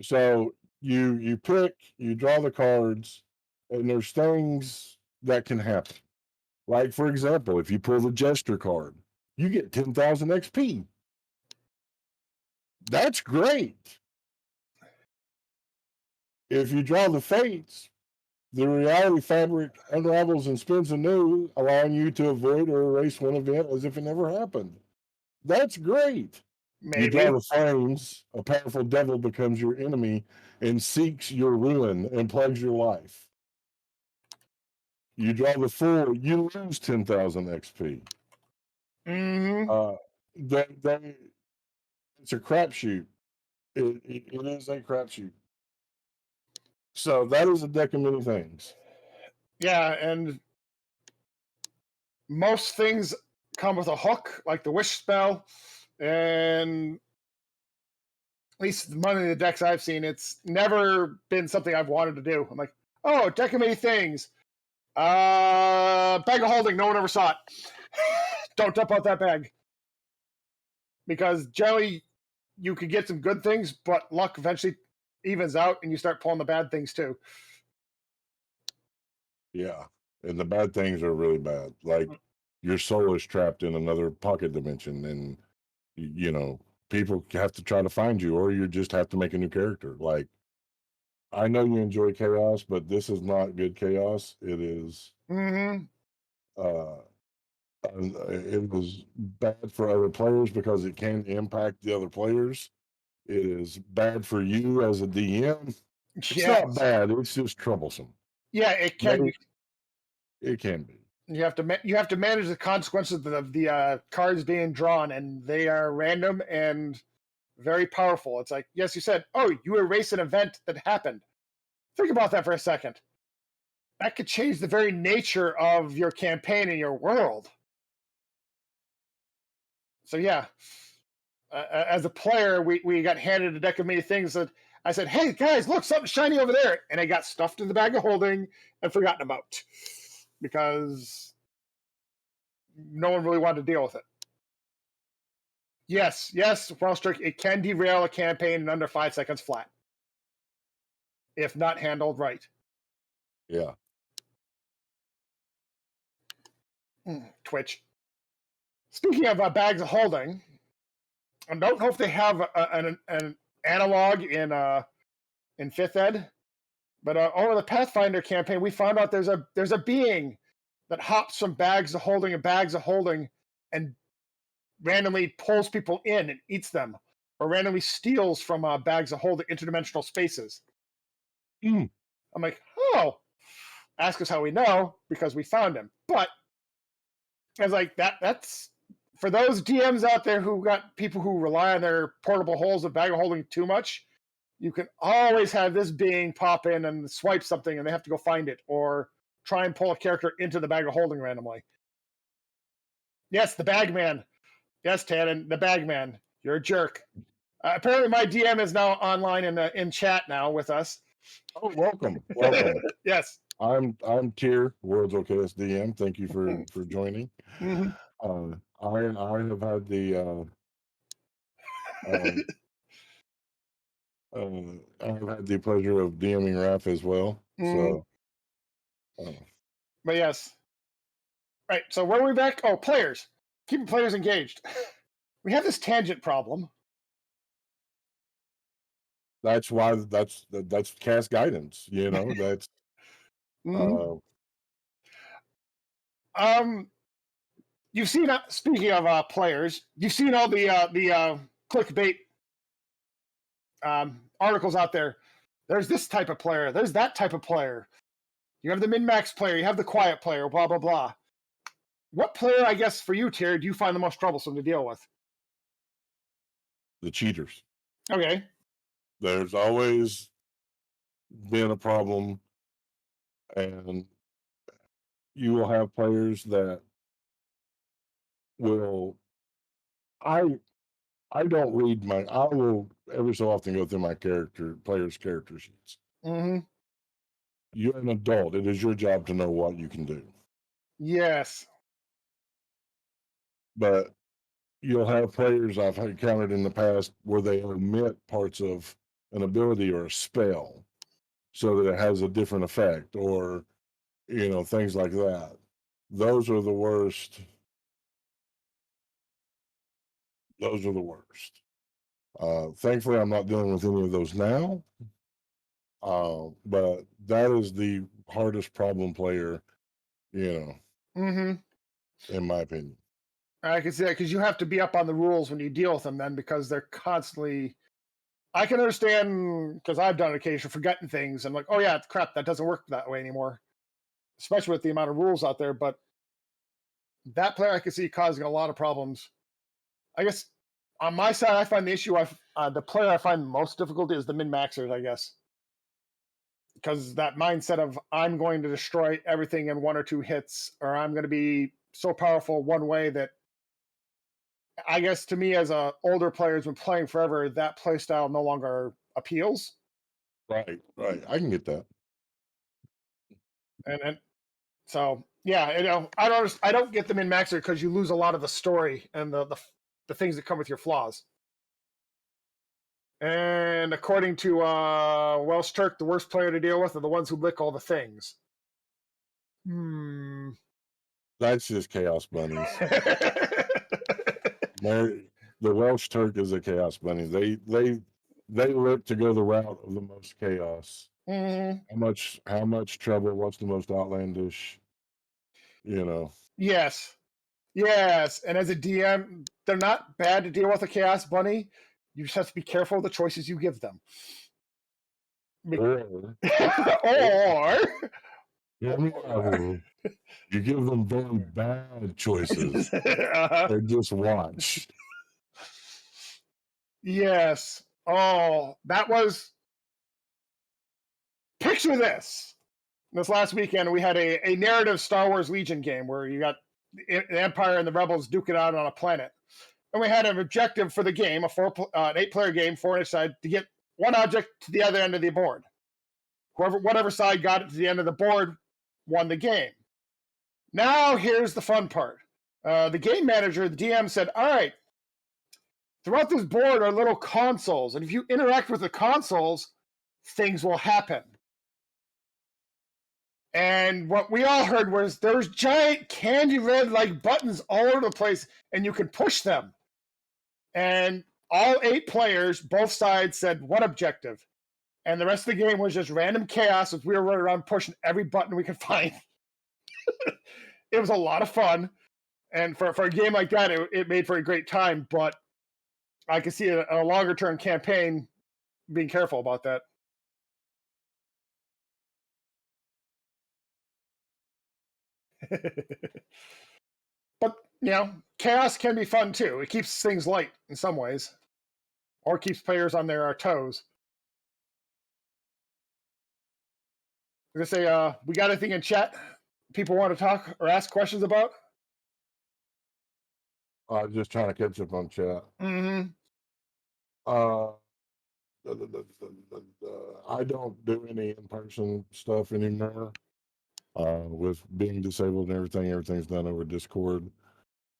So you pick, you draw the cards, and there's things that can happen. Like, for example, if you pull the Jester card, you get 10,000 XP. That's great. If you draw the Fates, the reality fabric unravels and spins anew, allowing you to avoid or erase one event as if it never happened. That's great. Maybe. You draw the Flames, a powerful devil becomes your enemy and seeks your ruin and plagues your life. You draw the Fool, you lose 10,000 XP. Mm-hmm. It's a crapshoot. It is a crapshoot. So that is a deck of many things. Yeah, and most things come with a hook, like the wish spell, and at least one of the decks I've seen, it's never been something I've wanted to do. I'm like, oh, deck of many things. Bag of holding, no one ever saw it. Don't dump out that bag. Because generally you could get some good things, but luck eventually evens out and you start pulling the bad things too. Yeah. And the bad things are really bad. Like your soul is trapped in another pocket dimension, and people have to try to find you, or you just have to make a new character. Like, I know you enjoy chaos, but this is not good chaos. It is it was bad for other players because it can impact the other players. It is bad for you as a DM. It's not bad, it's just troublesome. Yeah, it can be. It can be. You have to manage the consequences of the cards being drawn, and they are random and very powerful. It's like, yes, you said, oh, you erase an event that happened. Think about that for a second. that could change the very nature of your campaign and your world. So yeah, as a player, we got handed a deck of many things that I said, "Hey guys, look, something shiny over there," and I got stuffed in the bag of holding and forgotten about because no one really wanted to deal with it. Yes, yes, Wellstrick, it can derail a campaign in under 5 seconds flat if not handled right. Yeah. Twitch. Speaking of bags of holding, I don't know if they have an analog in fifth ed, but over the Pathfinder campaign, we found out there's a being that hops from bags of holding and bags of holding, and randomly pulls people in and eats them, or randomly steals from bags of holding interdimensional spaces. Mm. I'm like, oh, ask us how we know because we found him. But I was like, that's for those DMs out there who got people who rely on their portable holes of bag of holding too much. You can always have this being pop in and swipe something, and they have to go find it, or try and pull a character into the bag of holding randomly. Yes, the bag man. Yes, Tannen, the bag man. You're a jerk. Apparently, my DM is now online in chat now with us. Oh, welcome. Yes. I'm Tier, World's OKS DM. Thank you for joining. Mm-hmm. I have had the I've had the pleasure of DMing Raff as well. Mm-hmm. So, but yes, right. So where are we back? Oh, players. Keeping players engaged. We have this tangent problem. that's why that's cast guidance. You know, that's Mm-hmm. You've seen. Speaking of players, you've seen all the clickbait articles out there. There's this type of player. There's that type of player. You have the min-max player. You have the quiet player. Blah blah blah. What player, I guess, for you, Terry, do you find the most troublesome to deal with? the cheaters. Okay. There's always been a problem, and you will have players that will. I don't read my. I will every so often go through my players' character sheets. Mm-hmm. You're an adult. It is your job to know what you can do. Yes. But you'll have players I've encountered in the past where they omit parts of an ability or a spell so that it has a different effect, or things like that. Those are the worst. Those are the worst. Thankfully, I'm not dealing with any of those now. But that is the hardest problem player, Mm-hmm. in my opinion. I can see that because you have to be up on the rules when you deal with them, then, because they're constantly. I can understand because I've done occasional forgetting things. I'm like, oh yeah, crap, that doesn't work that way anymore, especially with the amount of rules out there. But that player I can see causing a lot of problems. I guess on my side, I find the issue. The player I find most difficult is the min maxers, I guess, because that mindset of I'm going to destroy everything in one or two hits, or I'm going to be so powerful one way that. I guess to me, as a older player who's been playing forever, that play style no longer appeals. Right. I can get that. And so yeah, I don't get them in Maxer because you lose a lot of the story and the things that come with your flaws. And according to Welsh Turk, the worst player to deal with are the ones who lick all the things. That's just chaos bunnies. The Welsh Turk is a chaos bunny. They look to go the route of the most chaos. Mm-hmm. How much trouble? What's the most outlandish? Yes. And as a DM, they're not bad to deal with a chaos bunny. You just have to be careful of the choices you give them. Or you give them very bad choices. Or just watch. Yes. Oh, that was. Picture this. this last weekend we had a narrative Star Wars Legion game where you got the Empire and the Rebels duke it out on a planet, and we had an objective for the game, an 8-player game, 4 on each side, to get one object to the other end of the board. Whatever side got it to the end of the board won the game. Now here's the fun part. The game manager, the DM, said, all right, throughout this board are little consoles, and if you interact with the consoles, things will happen. And what we all heard was there's giant candy red like buttons all over the place, and you can push them. And all 8 players, both sides, said what objective? And the rest of the game was just random chaos as we were running around pushing every button we could find. It was a lot of fun. And for a game like that, it made for a great time. But I can see a longer term campaign being careful about that. But, chaos can be fun too. It keeps things light in some ways, or keeps players on their toes. I'm gonna say, we got anything in chat people want to talk or ask questions about? I'm just trying to catch up on chat. Mm-hmm. I don't do any in-person stuff anymore. With being disabled and everything's done over Discord.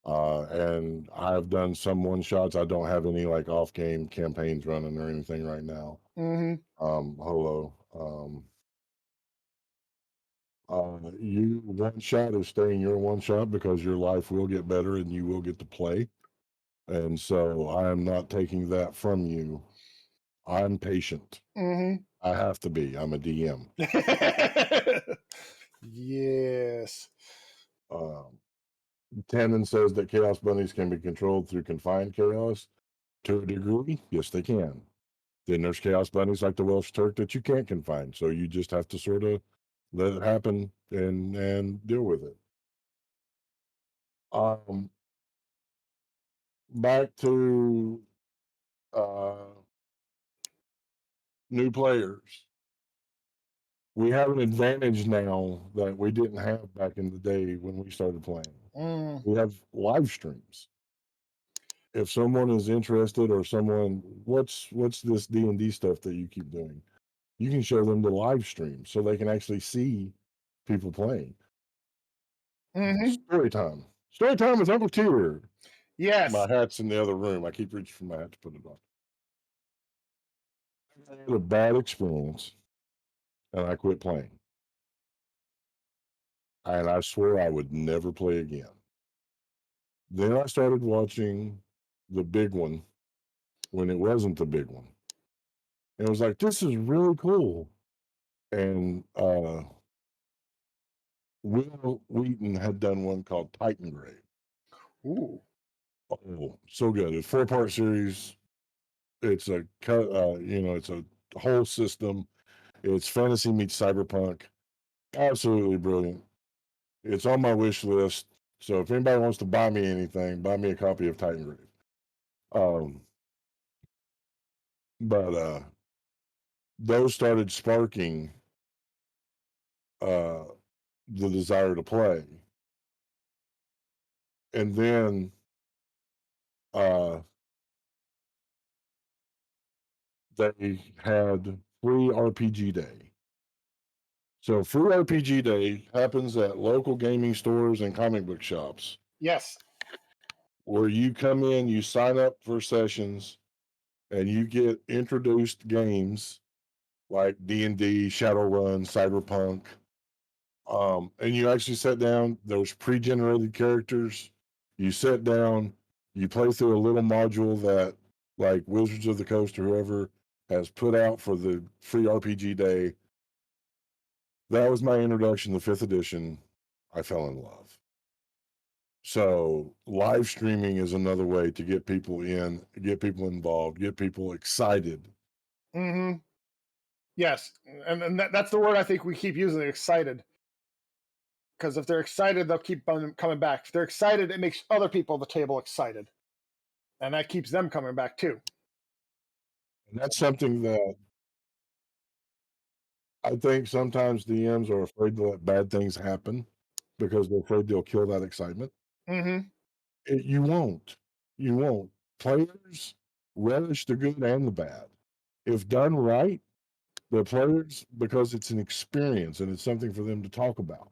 And I've done some one-shots. I don't have any like off-game campaigns running or anything right now. Mm-hmm. Hello. You one shot is staying your one shot because your life will get better and you will get to play. And so I am not taking that from you. I'm patient. Mm-hmm. I have to be. I'm a DM. Yes. Tannen says that chaos bunnies can be controlled through confined chaos. To a degree, yes, they can. Then there's chaos bunnies like the Welsh Turk that you can't confine. So you just have to sort of let it happen and deal with it. Back to new players. We have an advantage now that we didn't have back in the day when we started playing. We have live streams. If someone is interested or someone, what's this D&D stuff that you keep doing? You can show them the live stream so they can actually see people playing. Story time. Story time with Uncle Tier. Yes. My hat's in the other room. I keep reaching for my hat to put it on. I had a bad experience and I quit playing. And I swore I would never play again. Then I started watching the big one when it wasn't the big one. And it was like, this is really cool. And Will Wheaton had done one called Titan Grave. Ooh. Oh, so good. It's a 4-part series. It's a it's a whole system. It's fantasy meets cyberpunk. Absolutely brilliant. It's on my wish list. So if anybody wants to buy me anything, buy me a copy of Titan Grave. But those started sparking the desire to play. And then they had free RPG Day. So free RPG Day happens at local gaming stores and comic book shops. Yes. Where you come in, you sign up for sessions, and you get introduced games like D&D, Shadowrun, Cyberpunk. And you actually sit down, there's pre-generated characters. You sit down, you play through a little module that like Wizards of the Coast or whoever has put out for the free RPG Day. That was my introduction to 5th edition. I fell in love. So live streaming is another way to get people in, get people involved, get people excited. Mm-hmm. Yes, and that's the word I think we keep using, excited. Because if they're excited, they'll keep coming back. If they're excited, it makes other people at the table excited. And that keeps them coming back too. And that's something that I think sometimes DMs are afraid to let bad things happen because they're afraid they'll kill that excitement. Mm-hmm. You won't. You won't. Players relish the good and the bad. If done right, the players, because it's an experience and it's something for them to talk about.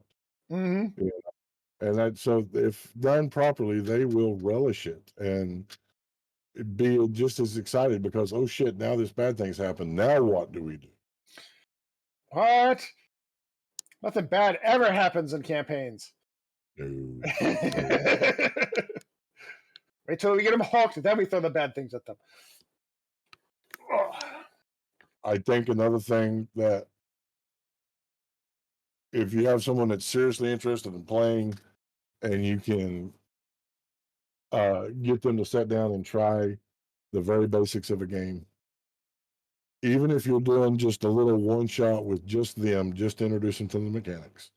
Mm-hmm. Yeah. And that, so if done properly, they will relish it and be just as excited because, oh shit, now this bad thing's happened. Now what do we do? What? Nothing bad ever happens in campaigns. No. Wait till we get them hooked, then we throw the bad things at them. Oh. I think another thing that if you have someone that's seriously interested in playing and you can get them to sit down and try the very basics of a game, even if you're doing just a little one shot with just them, just introduce them to the mechanics,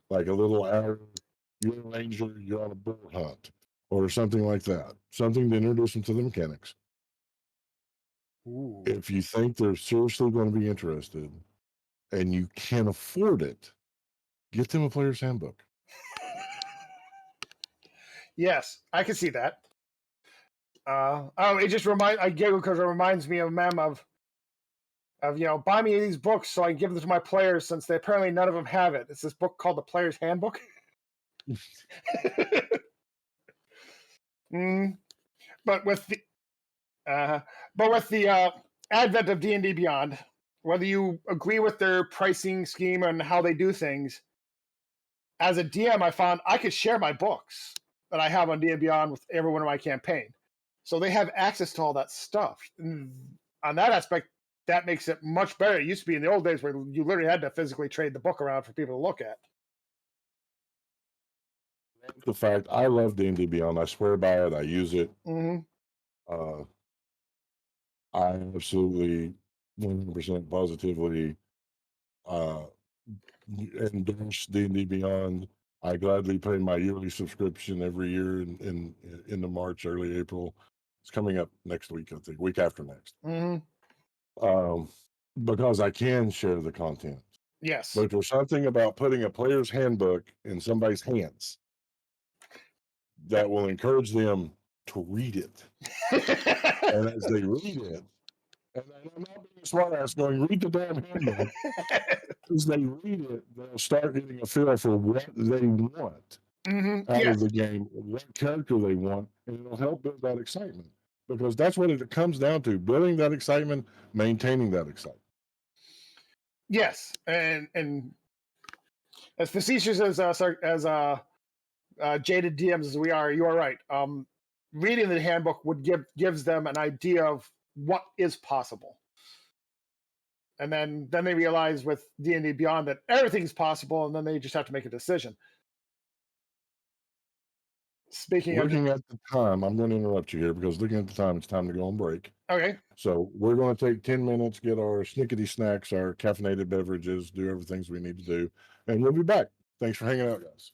like a little hour, you're a ranger, you're on a boar hunt, or something like that, something to introduce them to the mechanics. Ooh. If you think they're seriously going to be interested and you can afford it, get them a player's handbook. Yes, I can see that. It just I giggle because it reminds me of Mem of buy me these books so I can give them to my players since they apparently none of them have it. It's this book called The Player's Handbook. Mm, but with the advent of D&D Beyond, whether you agree with their pricing scheme and how they do things, as a DM, I found I could share my books that I have on D&D Beyond with everyone in my campaign, so they have access to all that stuff. And on that aspect, that makes it much better. It used to be in the old days where you literally had to physically trade the book around for people to look at. The fact I love D&D Beyond, I swear by it, I use it. Mm-hmm. I absolutely 100% positively endorse D&D Beyond. I gladly pay my yearly subscription every year in the March, early April. It's coming up next week, I think, week after next. Mm-hmm. Because I can share the content. Yes. But there's something about putting a player's handbook in somebody's hands that will encourage them to read it. And as they read it, and I'm not being a smart ass going, read the damn handbook. As they read it, they'll start getting a feel for what they want out of the game, what character they want, and it'll help build that excitement. Because that's what it comes down to, building that excitement, maintaining that excitement. Yes, and as facetious as jaded DMs as we are, you are right. Reading the handbook would gives them an idea of what is possible, and then they realize with D&D Beyond that everything's possible, and then they just have to make a decision. Speaking looking at the time, I'm going to interrupt you here because looking at the time, it's time to go on break. Okay. So we're going to take 10 minutes, get our snickety snacks, our caffeinated beverages, do everything we need to do, and we'll be back. Thanks for hanging out, guys.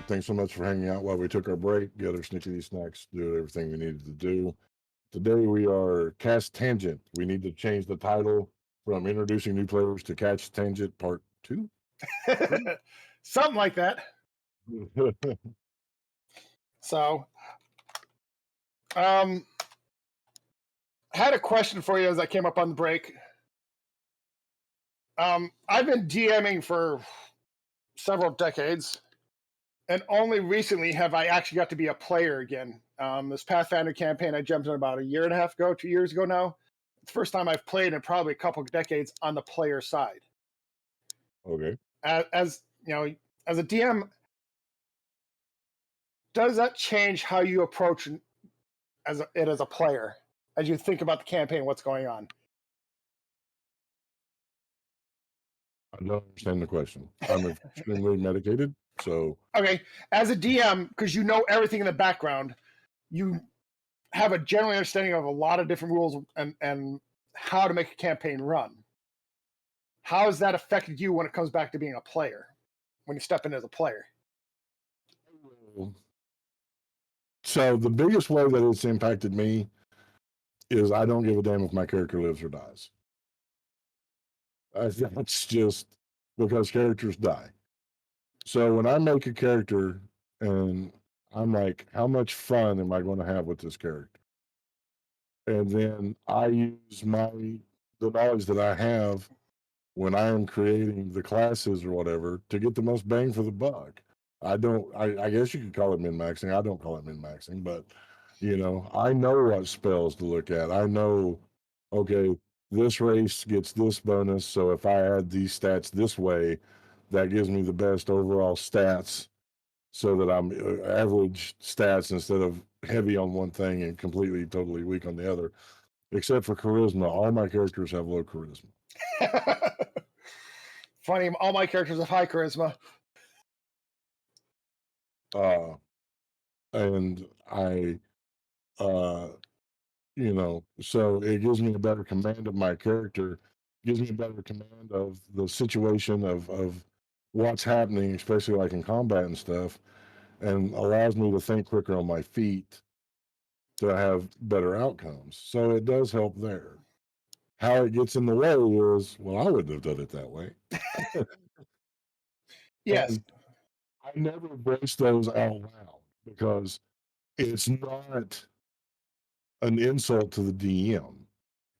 back. Thanks so much for hanging out while we took our break, get our snickety snacks, do everything we needed to do. Today we are Cast Tangent. We need to change the title from Introducing New Players to Catch Tangent Part 2. Something like that. So, I had a question for you as I came up on the break. I've been DMing for several decades, and only recently have I actually got to be a player again. This Pathfinder campaign I jumped in about a year and a half ago, 2 years ago now. It's the first time I've played in probably a couple of decades on the player side. Okay. As you know, as a DM, does that change how you approach it as a player, as you think about the campaign, what's going on? I don't understand the question. I'm extremely medicated, so Okay, as a DM, because you know everything in the background, you have a general understanding of a lot of different rules and how to make a campaign run. How has that affected you when it comes back to being a player, when you step in as a player? So the biggest way that it's impacted me is I don't give a damn if my character lives or dies. That's just because characters die. So when I make a character and I'm like, how much fun am I going to have with this character? And then I use the knowledge that I have when I am creating the classes or whatever to get the most bang for the buck. I guess you could call it min-maxing. I don't call it min-maxing, but I know what spells to look at. I know, okay, this race gets this bonus, so if I add these stats this way, that gives me the best overall stats so that I'm average stats instead of heavy on one thing and completely, totally weak on the other. Except for charisma, all my characters have low charisma. Funny, all my characters have high charisma. And I, so it gives me a better command of my character, gives me a better command of the situation of what's happening, especially like in combat and stuff, and allows me to think quicker on my feet to have better outcomes. So it does help there. How it gets in the way is, well, I wouldn't have done it that way. Yes. And I never voice those out loud because it's not an insult to the DM.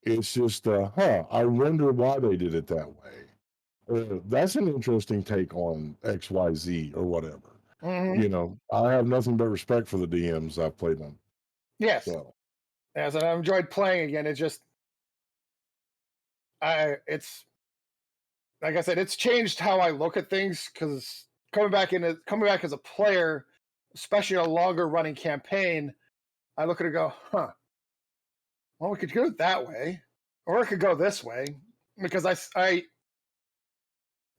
It's just, I wonder why they did it that way. That's an interesting take on XYZ or whatever. Mm-hmm. I have nothing but respect for the DMs I've played them. Yes. So, As I've enjoyed playing again, it's just, it's like I said, it's changed how I look at things because coming back as a player, especially a longer running campaign, I look at it and go, well, we could go that way, or it could go this way, because I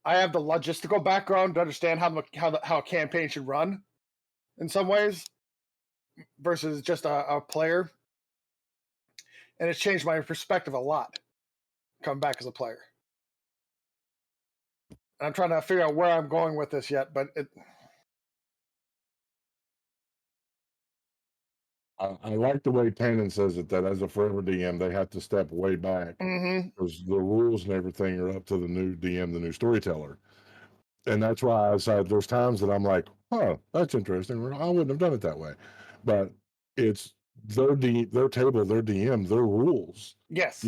have the logistical background to understand how a campaign should run in some ways versus just a player, and it's changed my perspective a lot coming back as a player. I'm trying to figure out where I'm going with this yet, but I like the way Tannen says it, that as a forever DM, they have to step way back because the rules and everything are up to the new DM, the new storyteller. And that's why I said there's times that I'm like, that's interesting. I wouldn't have done it that way. But it's their table, their DM, their rules. Yes.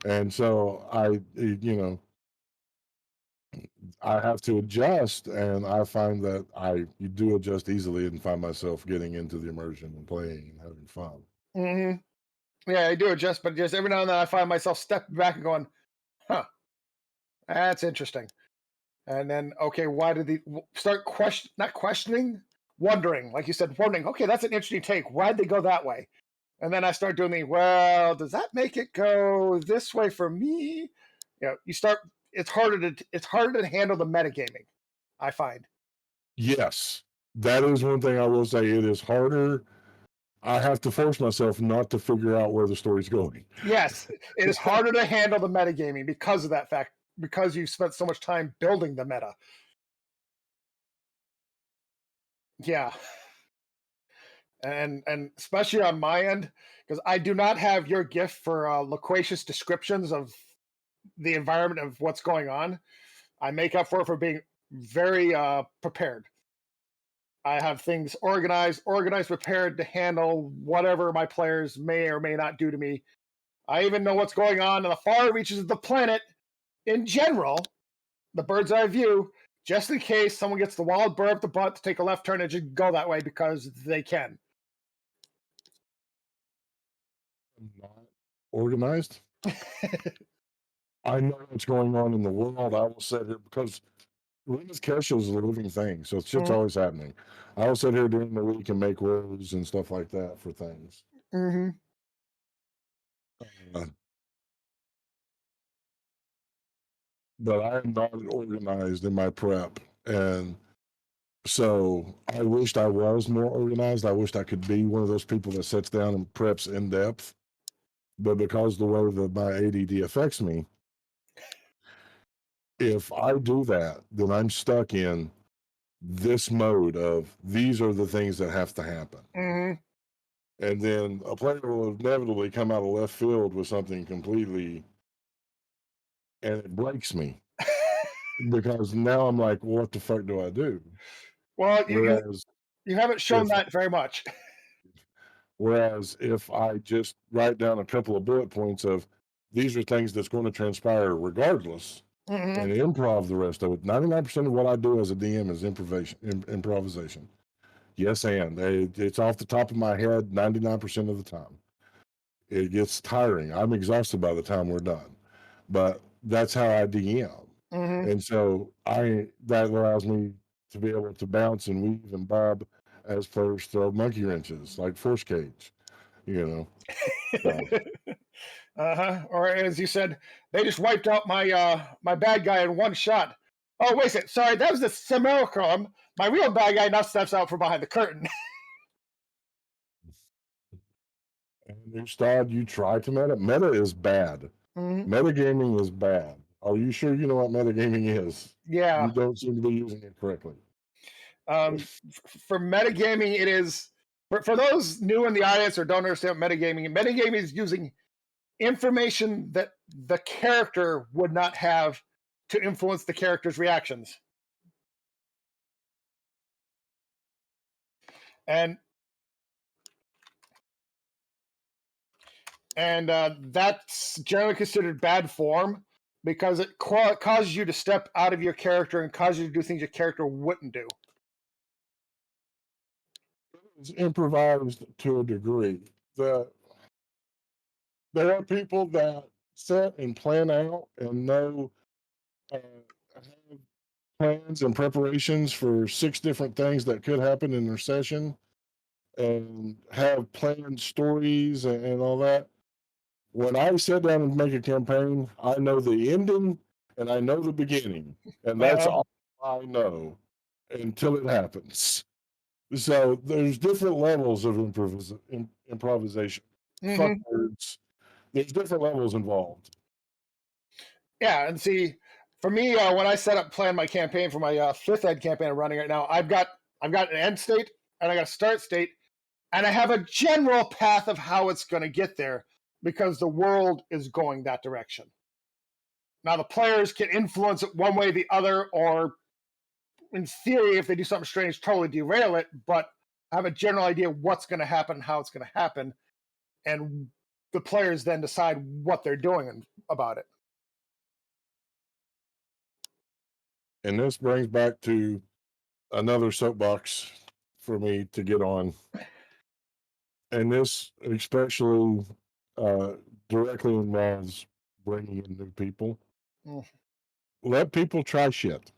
And so I have to adjust, and I find that you do adjust easily and find myself getting into the immersion and playing and having fun. Yeah, I do adjust, but just every now and then I find myself stepping back and going, that's interesting. And then, okay, why did they start not questioning, wondering, like you said, wondering, okay, that's an interesting take. Why'd they go that way? And then I start doing well, does that make it go this way for me? It's harder to handle the metagaming, I find. Yes, that is one thing I will say. It is harder. I have to force myself not to figure out where the story's going. Yes, it is harder to handle the metagaming because of that fact, because you've spent so much time building the meta. Yeah, and especially on my end, because I do not have your gift for loquacious descriptions of the environment of what's going on. I make up for it for being very prepared. I have things organized, prepared to handle whatever my players may or may not do to me. I even know what's going on in the far reaches of the planet in general, the bird's eye view, just in case someone gets the wild bird up the butt to take a left turn and just go that way because they can. Not organized. I know what's going on in the world. I will sit here because Linus Kesha is a living thing, so shit's Mhm. always happening. I will sit here during the week and make rolls and stuff like that for things. Mhm. Uh, but I am not organized in my prep, and so I wished I was more organized. I wished I could be one of those people that sits down and preps in depth. But because the way that my ADD affects me, if I do that, then I'm stuck in this mode of these are the things that have to happen. Mhm. And then a player will inevitably come out of left field with something completely, and it breaks me because now I'm like, well, what the fuck do I do? Well, Whereas you haven't shown if that very much. whereas if I just write down a couple of bullet points of these are things that's going to transpire regardless, Mhm. and improv the rest of it. 99% of what I do as a DM is improvisation. Yes, and it's off the top of my head 99% of the time. It gets tiring. I'm exhausted by the time we're done, but that's how I DM. Mhm. And so that allows me to be able to bounce and weave and bob as players throw monkey wrenches like force cage, you know. So Uh-huh. Or as you said, they just wiped out my bad guy in one shot. Oh, wait a second. Sorry, that was the simulacrum. My real bad guy now steps out from behind the curtain. and instead you try to meta. Meta is bad. Mhm. Metagaming is bad. Are you sure you know what metagaming is? Yeah. You don't seem to be using it correctly. For metagaming, it is for those new in the audience or don't understand metagaming. Metagaming is using information that the character would not have to influence the character's reactions, and that's generally considered bad form because it causes you to step out of your character and causes you to do things your character wouldn't do. It's improvised to a degree. There are people that sit and plan out and know have plans and preparations for 6 different things that could happen in their session and have planned stories and all that. When I sit down and make a campaign, I know the ending and I know the beginning, and that's Uh, all I know until it happens. So there's different levels of improvisation. Fuck mhm. words. There's different levels involved. Yeah, and see, for me, when I set up plan my campaign for my fifth ed campaign I'm running right now, I've got an end state and I got a start state, and I have a general path of how it's going to get there because the world is going that direction. Now the players can influence it one way or the other, or in theory, if they do something strange, totally derail it. But I have a general idea what's going to happen, how it's going to happen, and the players then decide what they're doing about it. And this brings back to another soapbox for me to get on. And this especially uh, directly involves bringing in new people. Mm. Let people try shit.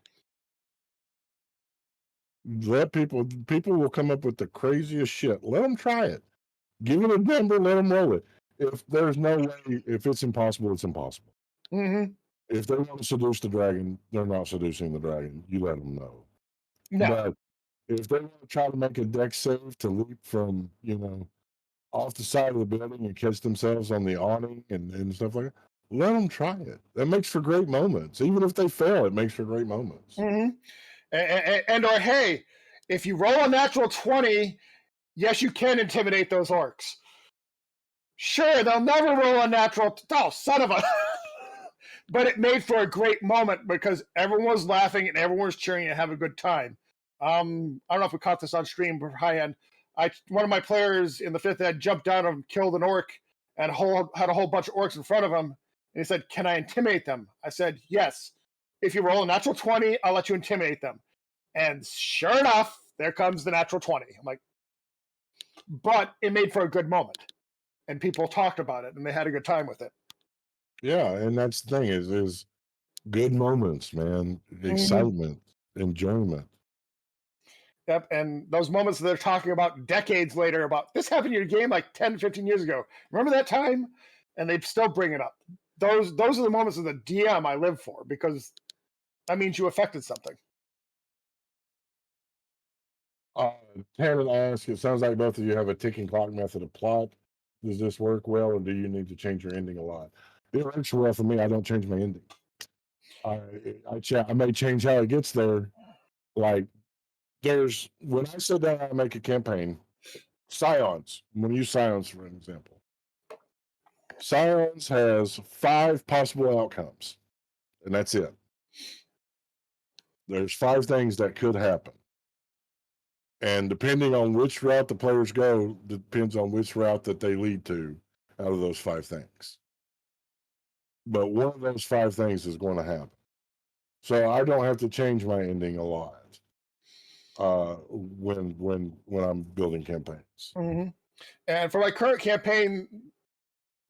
Let people will come up with the craziest shit. Let them try it. Give it a number, let them roll it. If there's no way, if it's impossible, it's impossible. Mm-hmm. If they want to seduce the dragon, they're not seducing the dragon. You let them know. No. But if they want to try to make a deck save to leap from, off the side of the building and catch themselves on the awning and stuff like that, let them try it. That makes for great moments. Even if they fail, it makes for great moments. Mm-hmm. And or hey, if you roll a natural 20, yes, you can intimidate those orcs. Sure, they'll never roll a natural. Oh, son of a. But it made for a great moment because everyone was laughing and everyone was cheering and having a good time. I don't know if we caught this on stream for high end. One of my players in the 5th ed jumped down and killed an orc and had a whole bunch of orcs in front of him. And he said, "Can I intimidate them?" I said, "Yes. If you roll a natural 20, I'll let you intimidate them." And sure enough, there comes the natural 20. I'm like, but it made for a good moment. And people talked about it and they had a good time with it. Yeah, and that's the thing is good moments, man. Excitement, enjoyment. Yep, and those moments that they're talking about decades later about this happened in your game like 10, 15 years ago. Remember that time? And they still bring it up. Those are the moments of the DM I live for because that means you affected something. Tanner asks, it sounds like both of you have a ticking clock method of plot. Does this work well, or do you need to change your ending a lot? It works well for me. I don't change my ending. I may change how it gets there. Like when I sit down and make a campaign, Scions. I'm going to use Scions for an example. Scions has 5 possible outcomes, and that's it. There's 5 things that could happen. And depending on which route the players go, depends on which route that they lead to out of those 5 things. But one of those 5 things is going to happen. So I don't have to change my ending a lot when I'm building campaigns. Mm-hmm. And for my current campaign,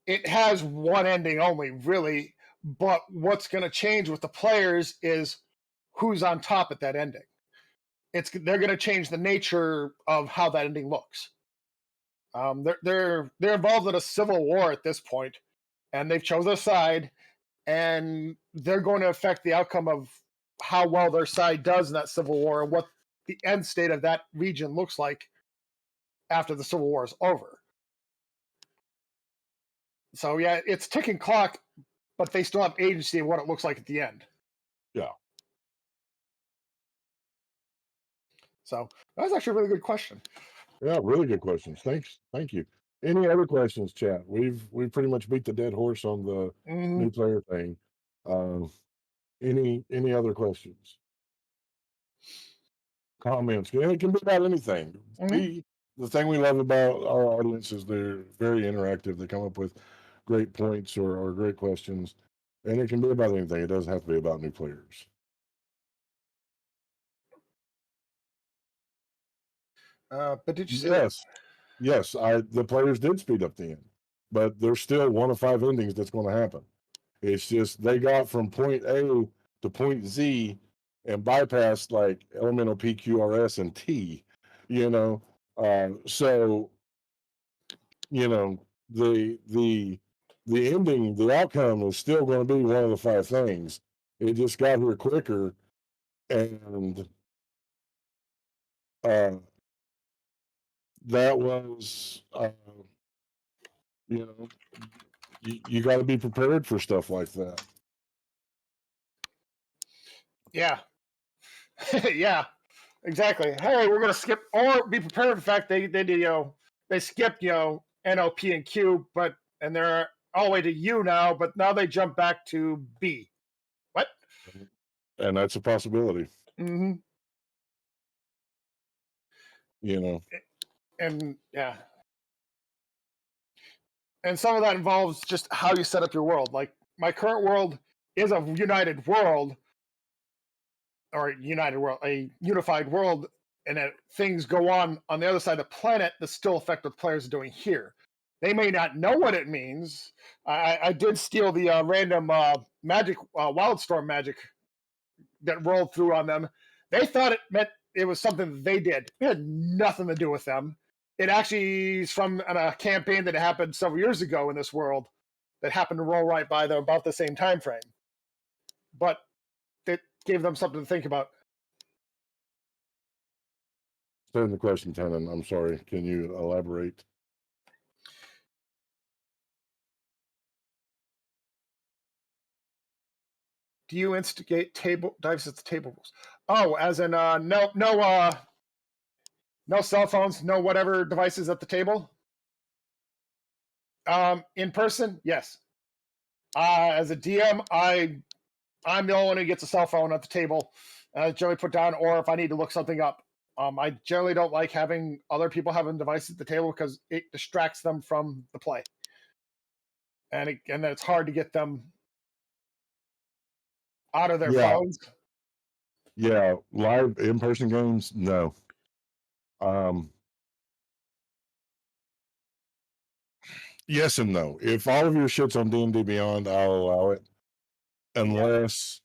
it has one ending only, really. But what's going to change with the players is who's on top at that ending. They're going to change the nature of how that ending looks. They're involved in a civil war at this point, and they've chosen a side, and they're going to affect the outcome of how well their side does in that civil war and what the end state of that region looks like after the civil war is over. So yeah, it's ticking clock, but they still have agency in what it looks like at the end. Yeah. So that was actually a really good question. Yeah, really good questions. Thanks. Thank you. Any other questions, chat? We've pretty much beat the dead horse on the new player thing. Any other questions? Comments? It can be about anything. The thing we love about our audience is they're very interactive. They come up with great points or great questions, and it can be about anything. It doesn't have to be about new players. But did you say Yes, the players did speed up the end, but there's still 1 of 5 endings that's going to happen. It's just they got from point A to point Z and bypassed like elemental P, Q, R, S, and T. So the ending, the outcome is still going to be 1 of the 5 things. It just got here quicker, and that was you got to be prepared for stuff like that. Yeah. Yeah, exactly. Hey, we're gonna skip or be prepared for the fact they skipped NLP and Q, and they're all the way to U now, but now they jump back to B. What? And that's a possibility. Mm-hmm. And yeah. And some of that involves just how you set up your world. Like my current world is a united world, or a unified world, and that things go on the other side of the planet that still affect what players are doing here. They may not know what it means. I did steal the random magic, Wildstorm magic that rolled through on them. They thought it meant it was something they did. It had nothing to do with them. It actually is from a campaign that happened several years ago in this world that happened to roll right by them about the same time frame. But it gave them something to think about. Send the question, Tannen. I'm sorry. Can you elaborate? Do you instigate table dives at the table rules? Oh, as in no No cell phones, no whatever devices at the table. In person, yes. As a DM, I'm the only one who gets a cell phone at the table. Generally put down, or if I need to look something up. I generally don't like having other people having devices at the table because it distracts them from the play, and then it's hard to get them out of their Yeah, phones. yeah. Live in-person games, no. Yes and no. If all of your shit's on D&D Beyond, I'll allow it, unless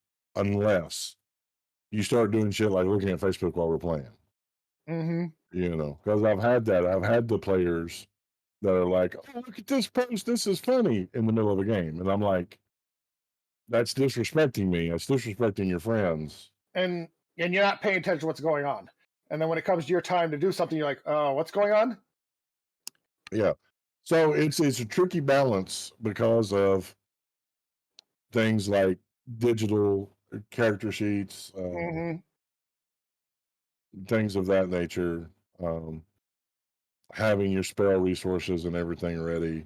you start doing shit like looking at Facebook while we're playing. Mm-hmm. You know, because I've had that. I've had the players that are like, "Oh, look at this post. This is funny," in the middle of a game, and I'm like, "That's disrespecting me. That's disrespecting your friends." And you're not paying attention to what's going on. And then when it comes to your time to do something, you're like, "Oh, what's going on?" Yeah. So it's a tricky balance because of things like digital character sheets, Mm-hmm. things of that nature. Um, Having your spell resources and everything ready,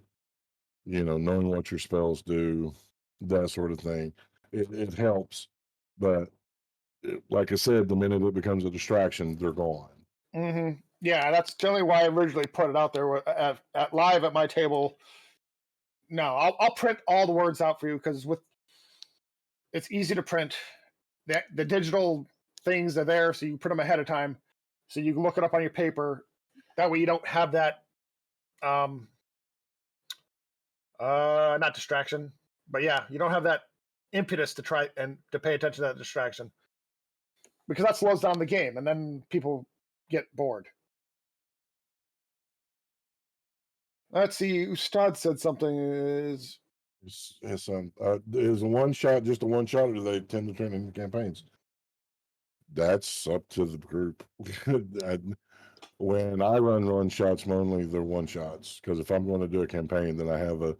you know, knowing what your spells do, that sort of thing. It helps, but like I said, the minute it becomes a distraction, they're gone. Mm-hmm. Yeah, that's generally why I originally put it out there at live at my table. No, I'll print all the words out for you because with it's easy to print. The digital things are there, so you print them ahead of time, so you can look it up on your paper. That way, you don't have that um not distraction, but yeah, you don't have that impetus to try and to pay attention to that distraction because that slows down the game, and then people get bored. Let's see. Ustad said something is Is a one shot just a one shot, or do they tend to turn into campaigns? That's up to the group. When I run one shots, mainly they're one shots, because if I'm going to do a campaign, then I have a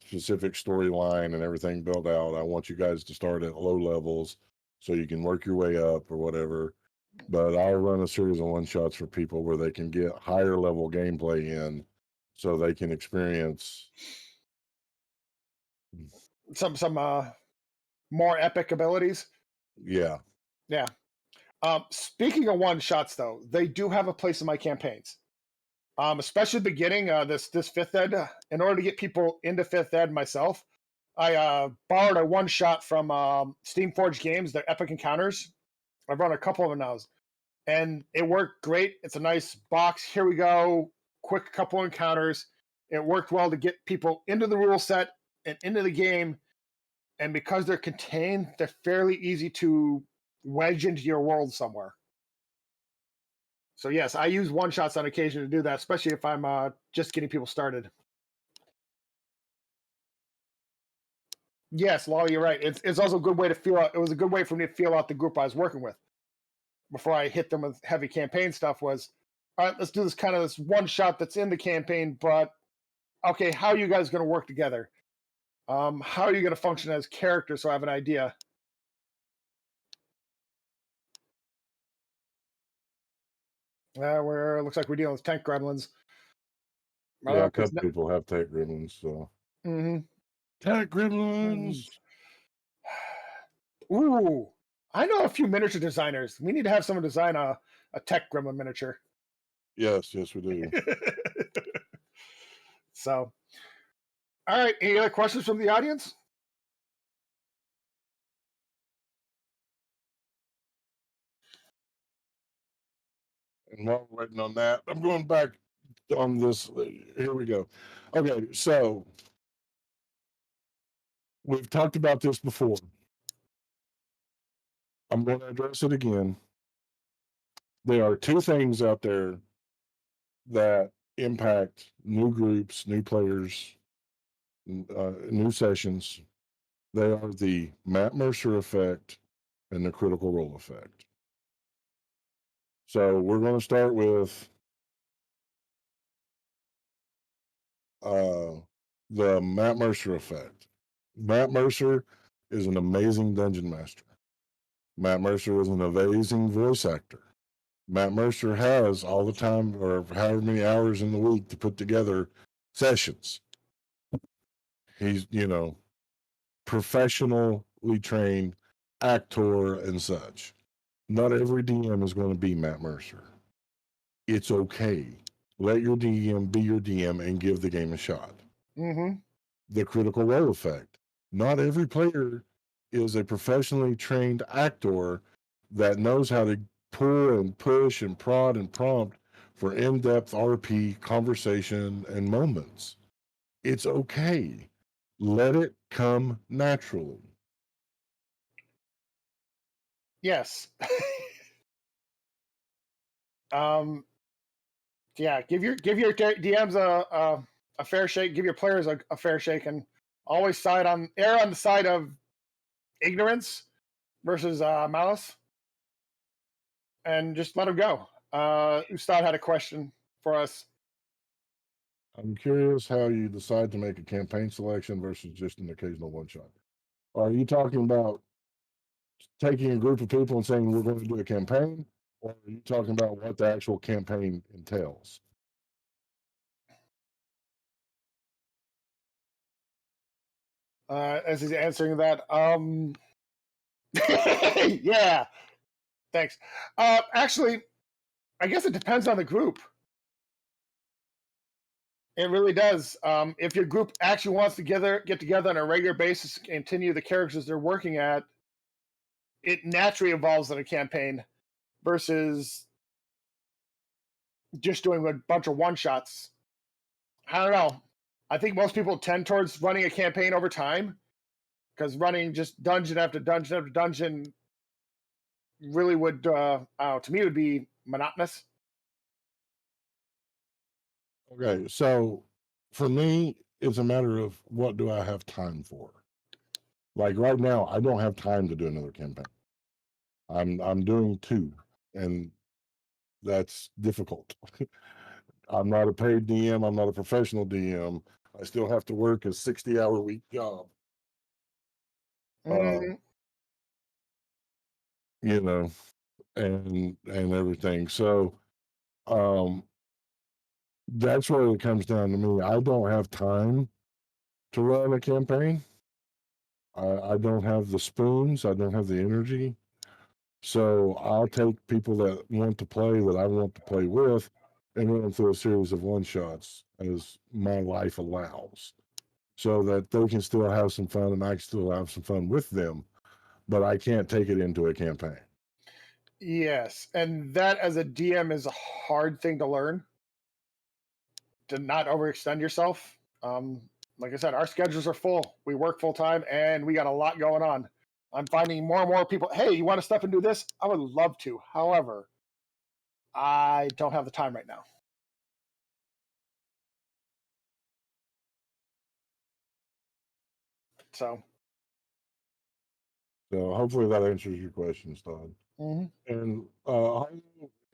specific storyline and everything built out. I want you guys to start at low levels so you can work your way up or whatever. But I'll run a series of one shots for people where they can get higher level gameplay in so they can experience. some more epic abilities. Yeah. Yeah. Speaking of one shots, though, they do have a place in my campaigns. Especially the beginning, this fifth ed. In order to get people into fifth ed myself, I borrowed a one shot from Steamforged Games, their Epic Encounters. I've run a couple of them now, and it worked great. It's a nice box. Here we go. Quick couple encounters. It worked well to get people into the rule set and into the game. And because they're contained, they're fairly easy to wedge into your world somewhere. So yes, I use one shots on occasion to do that, especially if I'm just getting people started. Yes, Lolly, you're right. It's also a good way to feel out. It was a good way for me to feel out the group I was working with before I hit them with heavy campaign stuff. Was all right. Let's do this one shot that's in the campaign, but okay, how are you guys going to work together? How are you going to function as characters? So I have an idea. Where it looks like we're dealing with tank gremlins. Yeah, a couple people have tech gremlins, so. Mm-hmm. Tech gremlins! Ooh, I know a few miniature designers. We need to have someone design a tech gremlin miniature. Yes, we do. So, all right. Any other questions from the audience? And while we're waiting on that, I'm going back on this. Here we go. Okay, so we've talked about this before. I'm going to address it again. There are two things out there that impact new groups, new players, new sessions. They are the Matt Mercer effect and the critical role effect. So we're going to start with the Matt Mercer effect. Matt Mercer is an amazing dungeon master. Matt Mercer is an amazing voice actor. Matt Mercer has all the time or however many hours in the week to put together sessions. He's, professionally trained actor and such. Not every DM is going to be Matt Mercer. It's okay. Let your DM be your DM and give the game a shot. Mm-hmm. The critical role effect. Not every player is a professionally trained actor that knows how to pull and push and prod and prompt for in-depth RP conversation and moments. It's okay. Let it come naturally. Yes. Yeah. Give your DMs a fair shake. Give your players a fair shake, and always err on the side of ignorance versus malice, and just let them go. Ustad had a question for us. I'm curious how you decide to make a campaign selection versus just an occasional one shot. Are you talking about taking a group of people and saying we're going to do a campaign, or are you talking about what the actual campaign entails? As he's answering that, yeah, thanks. Actually, I guess it depends on the group. It really does. If your group actually wants to get together on a regular basis and continue the characters they're working at, it naturally evolves in a campaign versus just doing a bunch of one shots. I don't know. I think most people tend towards running a campaign over time because running just dungeon after dungeon after dungeon really would, to me, would be monotonous. Okay, so for me, it's a matter of what do I have time for? Like right now, I don't have time to do another campaign. I'm doing two, and that's difficult. I'm not a paid DM. I'm not a professional DM. I still have to work a 60-hour week job. Mm, You know, and everything. So um that's where it comes down to me. I don't have time to run a campaign. I don't have the spoons. I don't have the energy. So I'll take people that want to play that I want to play with and run them through a series of one shots as my life allows, so that they can still have some fun and I can still have some fun with them. But I can't take it into a campaign. yes, and that as a DM is a hard thing to learn. To not overextend yourself. Like I said, our schedules are full. We work full time, and we got a lot going on. I'm finding more and more people. Hey, you want to step and do this? I would love to. However, I don't have the time right now. So, So hopefully that answers your questions, Todd. mhm. And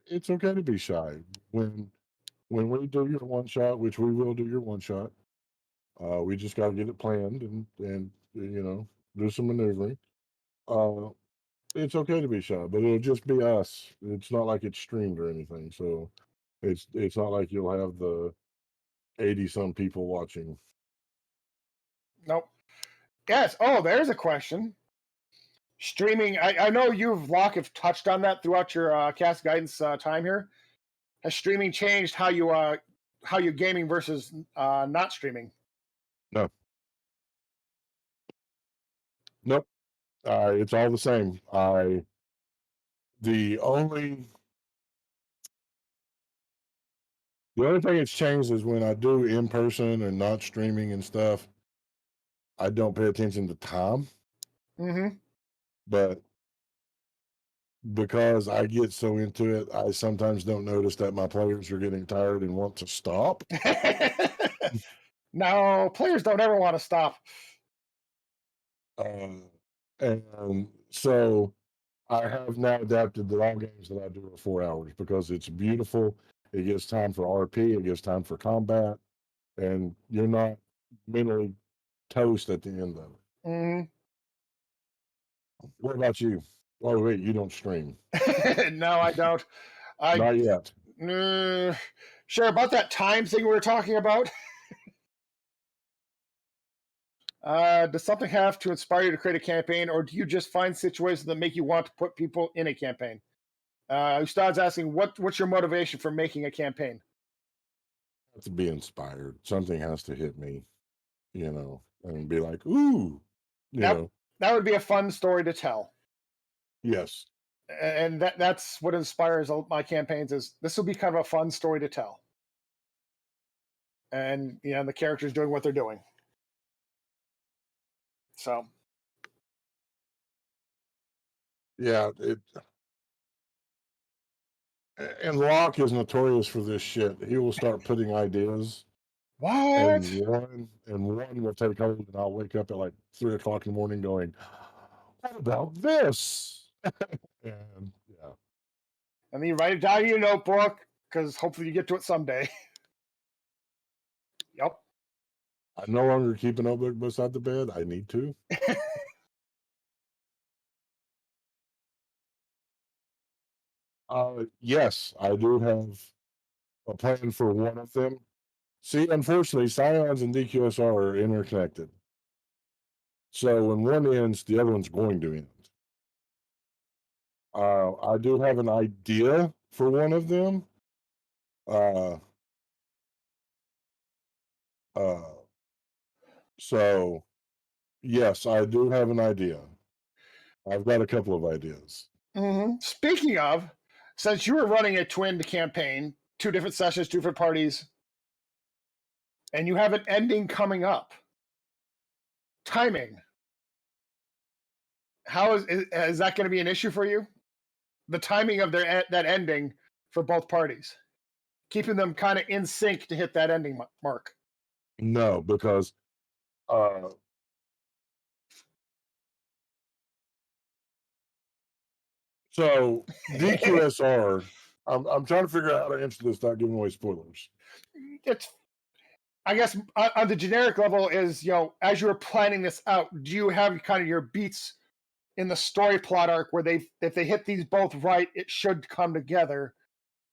it's okay to be shy when we do your one shot, which we will do your one shot. We just got to get it planned and do some maneuvering. Uh, it's okay to be shy, but it'll just be us. It's not like it's streamed or anything, so it's not like you'll have the 80 some people watching. Nope. Yes. Oh, there's a question. Streaming. I know you've Locke have touched on that throughout your cast guidance time here. Has streaming changed how you gaming versus not streaming? No, nope. It's all the same. The only the only thing that's changed is when I do in person and not streaming and stuff. I don't pay attention to time, Mm-hmm. but because I get so into it, I sometimes don't notice that my players are getting tired and want to stop. No, players don't ever want to stop. Uh, and so I have now adapted that all games that I do are 4 hours because it's beautiful. It gives time for RP, it gives time for combat, and you're not mentally toast at the end of it. Mm-hmm. What about you? Oh, wait, you don't stream. No, I don't. Not yet. Sure, about that time thing we were talking about. Does something have to inspire you to create a campaign, or do you just find situations that make you want to put people in a campaign? Ustad's asking, what's your motivation for making a campaign? I have to be inspired. Something has to hit me, and be like, ooh, you That know. that would be a fun story to tell, Yes. and that's what inspires my campaigns. Is this will be kind of a fun story to tell, and the characters doing what they're doing. So Yeah. And Locke is notorious for this shit. He will start putting ideas, and what? one will take hold, and I'll wake up at like 3 o'clock in the morning going, "What about this?" And yeah, And then you write it down in your notebook because hopefully you get to it someday. Yep. I no longer keep a notebook beside the bed. I need to. Yes, I do have a plan for one of them. See, unfortunately, Scions and DQSR are interconnected. So when one ends, the other one's going to end. I do have an idea for one of them. Uh, uh, so yes, I do have an idea. I've got a couple of ideas. Speaking of, since you were running a twinned campaign, 2 different sessions, 2 different parties, and you have an ending coming up, timing. How is that going to be an issue for you? The timing of that ending for both parties, keeping them kind of in sync to hit that ending mark. No, because uh, so DQSR. I'm trying to figure out how to answer this without giving away spoilers. It's, I guess, on the generic level is, as you were planning this out, do you have kind of your beats in the story plot arc where if they hit these both right, it should come together,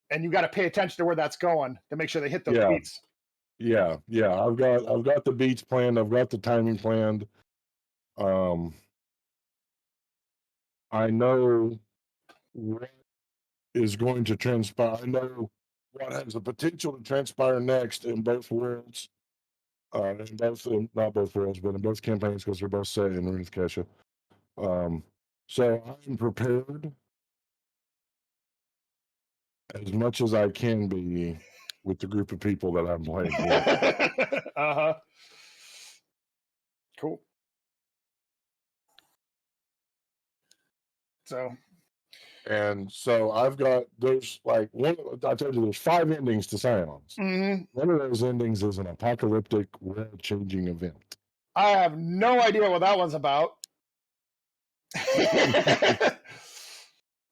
and you got to pay attention to where that's going to make sure they hit those Yeah, beats. yeah. I've got the beats planned. I've got the timing planned. Um, I know what is going to transpire. I know what has the potential to transpire next in both worlds. Not both worlds, but in both campaigns because they're both set in Ruth Kesha. Um, so I'm prepared as much as I can be with the group of people that I'm playing with. Uh-huh. Cool. So And so there's like one. I told you there's 5 endings to Scions. One of those endings is an apocalyptic, world-changing event. I have no idea what that one's about.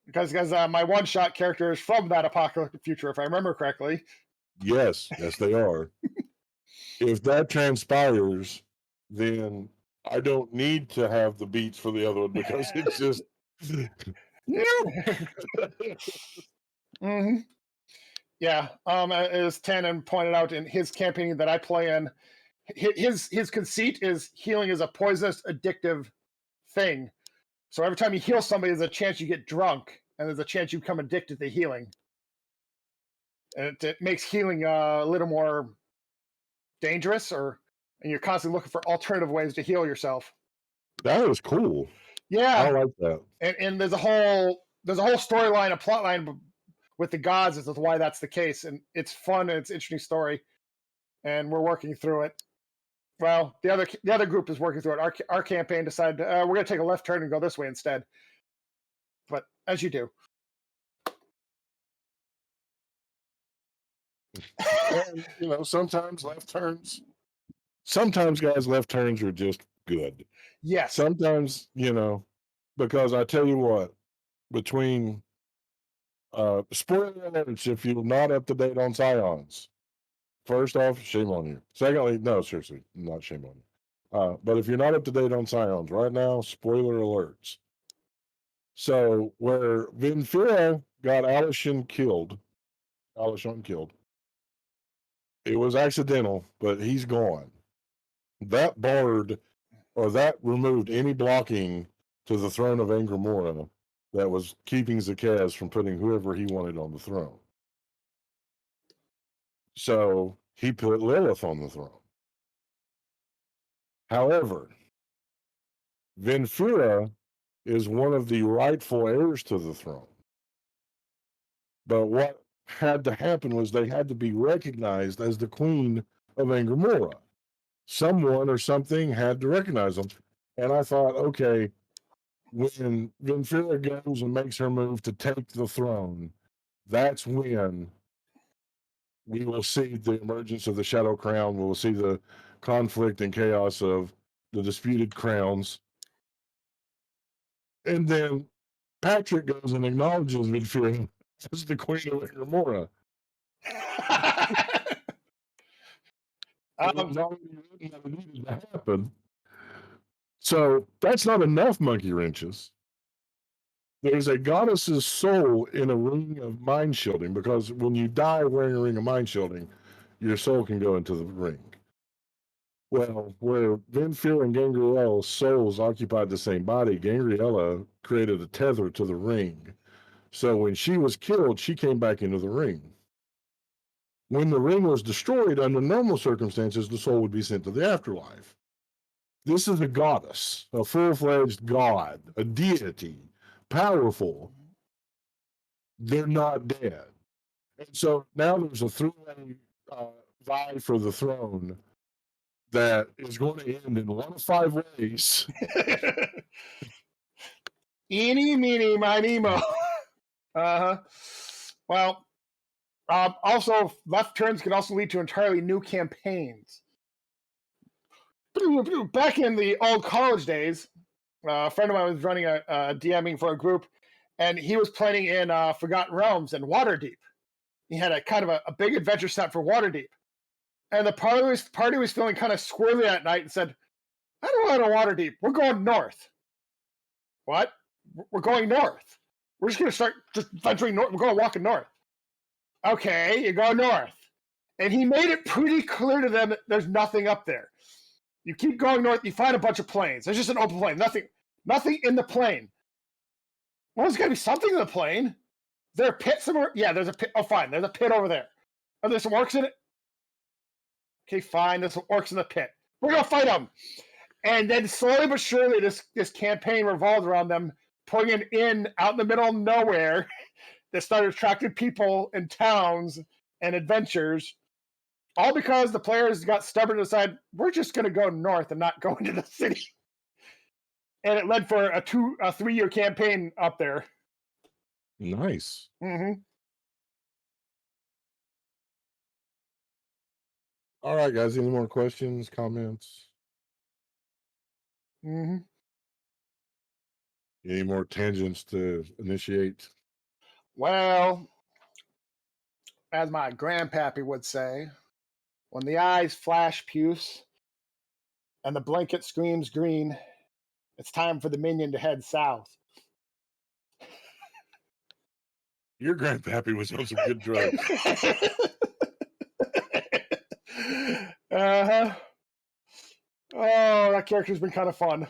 because my one-shot character is from that apocalyptic future, if I remember correctly. Yes, they are. If that transpires, then I don't need to have the beats for the other one because it's just no. Yeah. As Tannen pointed out in his campaign that I play in, his conceit is healing is a poisonous, addictive thing. So every time you heal somebody, there's a chance you get drunk, and there's a chance you become addicted to healing. And it makes healing a little more dangerous, and you're constantly looking for alternative ways to heal yourself. That was cool. Yeah, I like that. and there's a whole storyline, a plot line with the gods as to why that's the case, and it's fun and it's an interesting story, and we're working through it. Well, the other group is working through it. Our campaign decided we're going to take a left turn and go this way instead. But as you do. And sometimes guys, left turns are just good. Yes. Sometimes, because I tell you what, between spoiler alerts, if you're not up to date on Scions, first off, shame on you. Secondly, no, seriously, not shame on you. But if you're not up to date on Scions right now, spoiler alerts. So where Vinfira got Alishon killed. It was accidental, but he's gone. That barred, or that removed any blocking to the throne of Angramora that was keeping Zakaz from putting whoever he wanted on the throne. So he put Lilith on the throne. However, Venfura is one of the rightful heirs to the throne. But what had to happen was they had to be recognized as the queen of Angramora. Someone or something had to recognize them. And I thought, okay, when Venfura goes and makes her move to take the throne, that's when we will see the emergence of the Shadow Crown. We will see the conflict and chaos of the disputed crowns. And then Patrick goes and acknowledges Venfura as the queen of Angramora. Not needed to happen. So that's not enough monkey wrenches. There's a goddess's soul in a ring of mind shielding, because when you die wearing a ring of mind shielding, your soul can go into the ring. Well, where Venfira and Gangriella's souls occupied the same body, Gangriella created a tether to the ring. So when she was killed, she came back into the ring. When the ring was destroyed, under normal circumstances, the soul would be sent to the afterlife. This is a goddess, a full-fledged god, a deity, powerful. They're not dead. And so now there's a three-way vie for the throne that is going to end in one of 5 ways. Eeny, meeny, miny, mo. Well, also, left turns can also lead to entirely new campaigns. Back in the old college days, a friend of mine was running a DMing for a group, and he was planning in Forgotten Realms and Waterdeep. He had a kind of a big adventure set for Waterdeep. And the party was feeling kind of squirrely that night and said, I don't want to Waterdeep. We're going north. What? We're going north. We're just going to start just venturing north. We're going walking north. Okay, you go north. And he made it pretty clear to them that there's nothing up there. You keep going north, you find a bunch of plains. There's just an open plain. Nothing in the plain. Well, there's got to be something in the plain. Is there a pit somewhere? Yeah, there's a pit. Oh, fine. There's a pit over there. Are there some orcs in it? Okay, fine. There's some orcs in the pit. We're going to fight them. And then slowly but surely, this campaign revolved around them putting an inn out in the middle of nowhere that started attracting people and towns and adventures, all because the players got stubborn and decided, we're just going to go north and not go into the city. And it led for a 3-year campaign up there. Nice. Mm-hmm. All right, guys. Any more questions, comments? Mm-hmm. Any more tangents to initiate? Well, as my grandpappy would say, when the eyes flash puce and the blanket screams green, it's time for the minion to head south. Your grandpappy was on some good drugs. Uh-huh. Oh, that character's been kind of fun.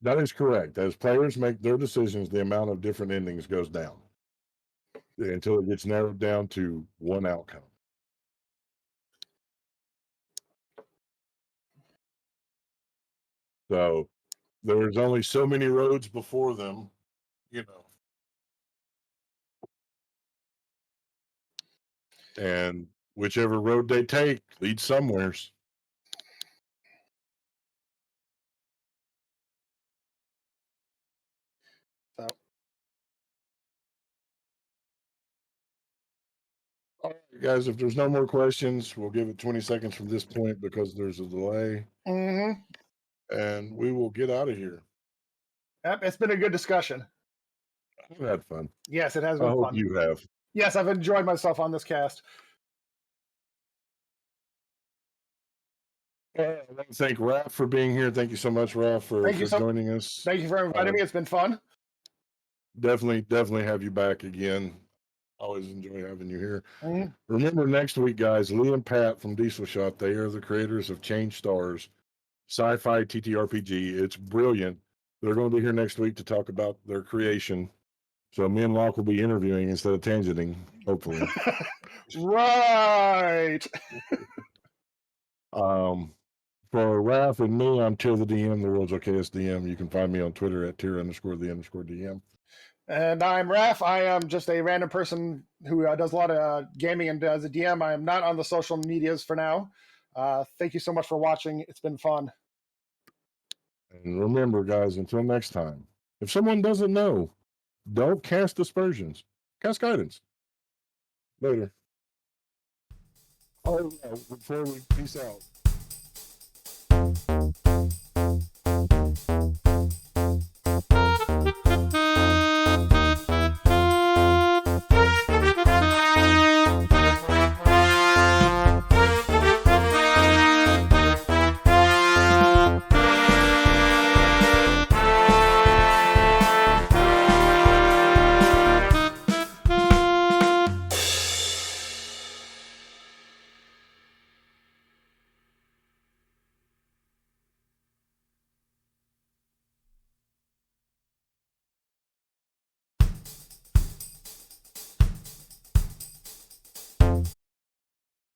That is correct. As players make their decisions, the amount of different endings goes down until it gets narrowed down to one outcome. So there's only so many roads before them, and whichever road they take leads somewheres. So. All right, guys, if there's no more questions, we'll give it 20 seconds from this point because there's a delay. Mm-hmm. And we will get out of here. Yep, it's been a good discussion. I've had fun. Yes, it has been I hope fun. you have. Yes, I've enjoyed myself on this cast. I want to thank Raff for being here. Thank you so much, Raff, for joining us. Thank you for inviting me. It's been fun. Definitely have you back again. Always enjoy having you here. Remember, next week, guys, Lee and Pat from Diesel Shot, they are the creators of Change Stars, sci-fi TTRPG. It's brilliant. They're going to be here next week to talk about their creation. So me and Locke will be interviewing instead of tangenting, hopefully. Right. For Raff and me, I'm Tier the DM, the world's okayest DM. You can find me on Twitter at Tier_the_DM. And I'm Raff. I am just a random person who does a lot of gaming and as a DM. I am not on the social medias for now. Thank you so much for watching. It's been fun. And remember, guys, until next time, if someone doesn't know, don't cast aspersions. Cast guidance. Later. Oh, before we peace out.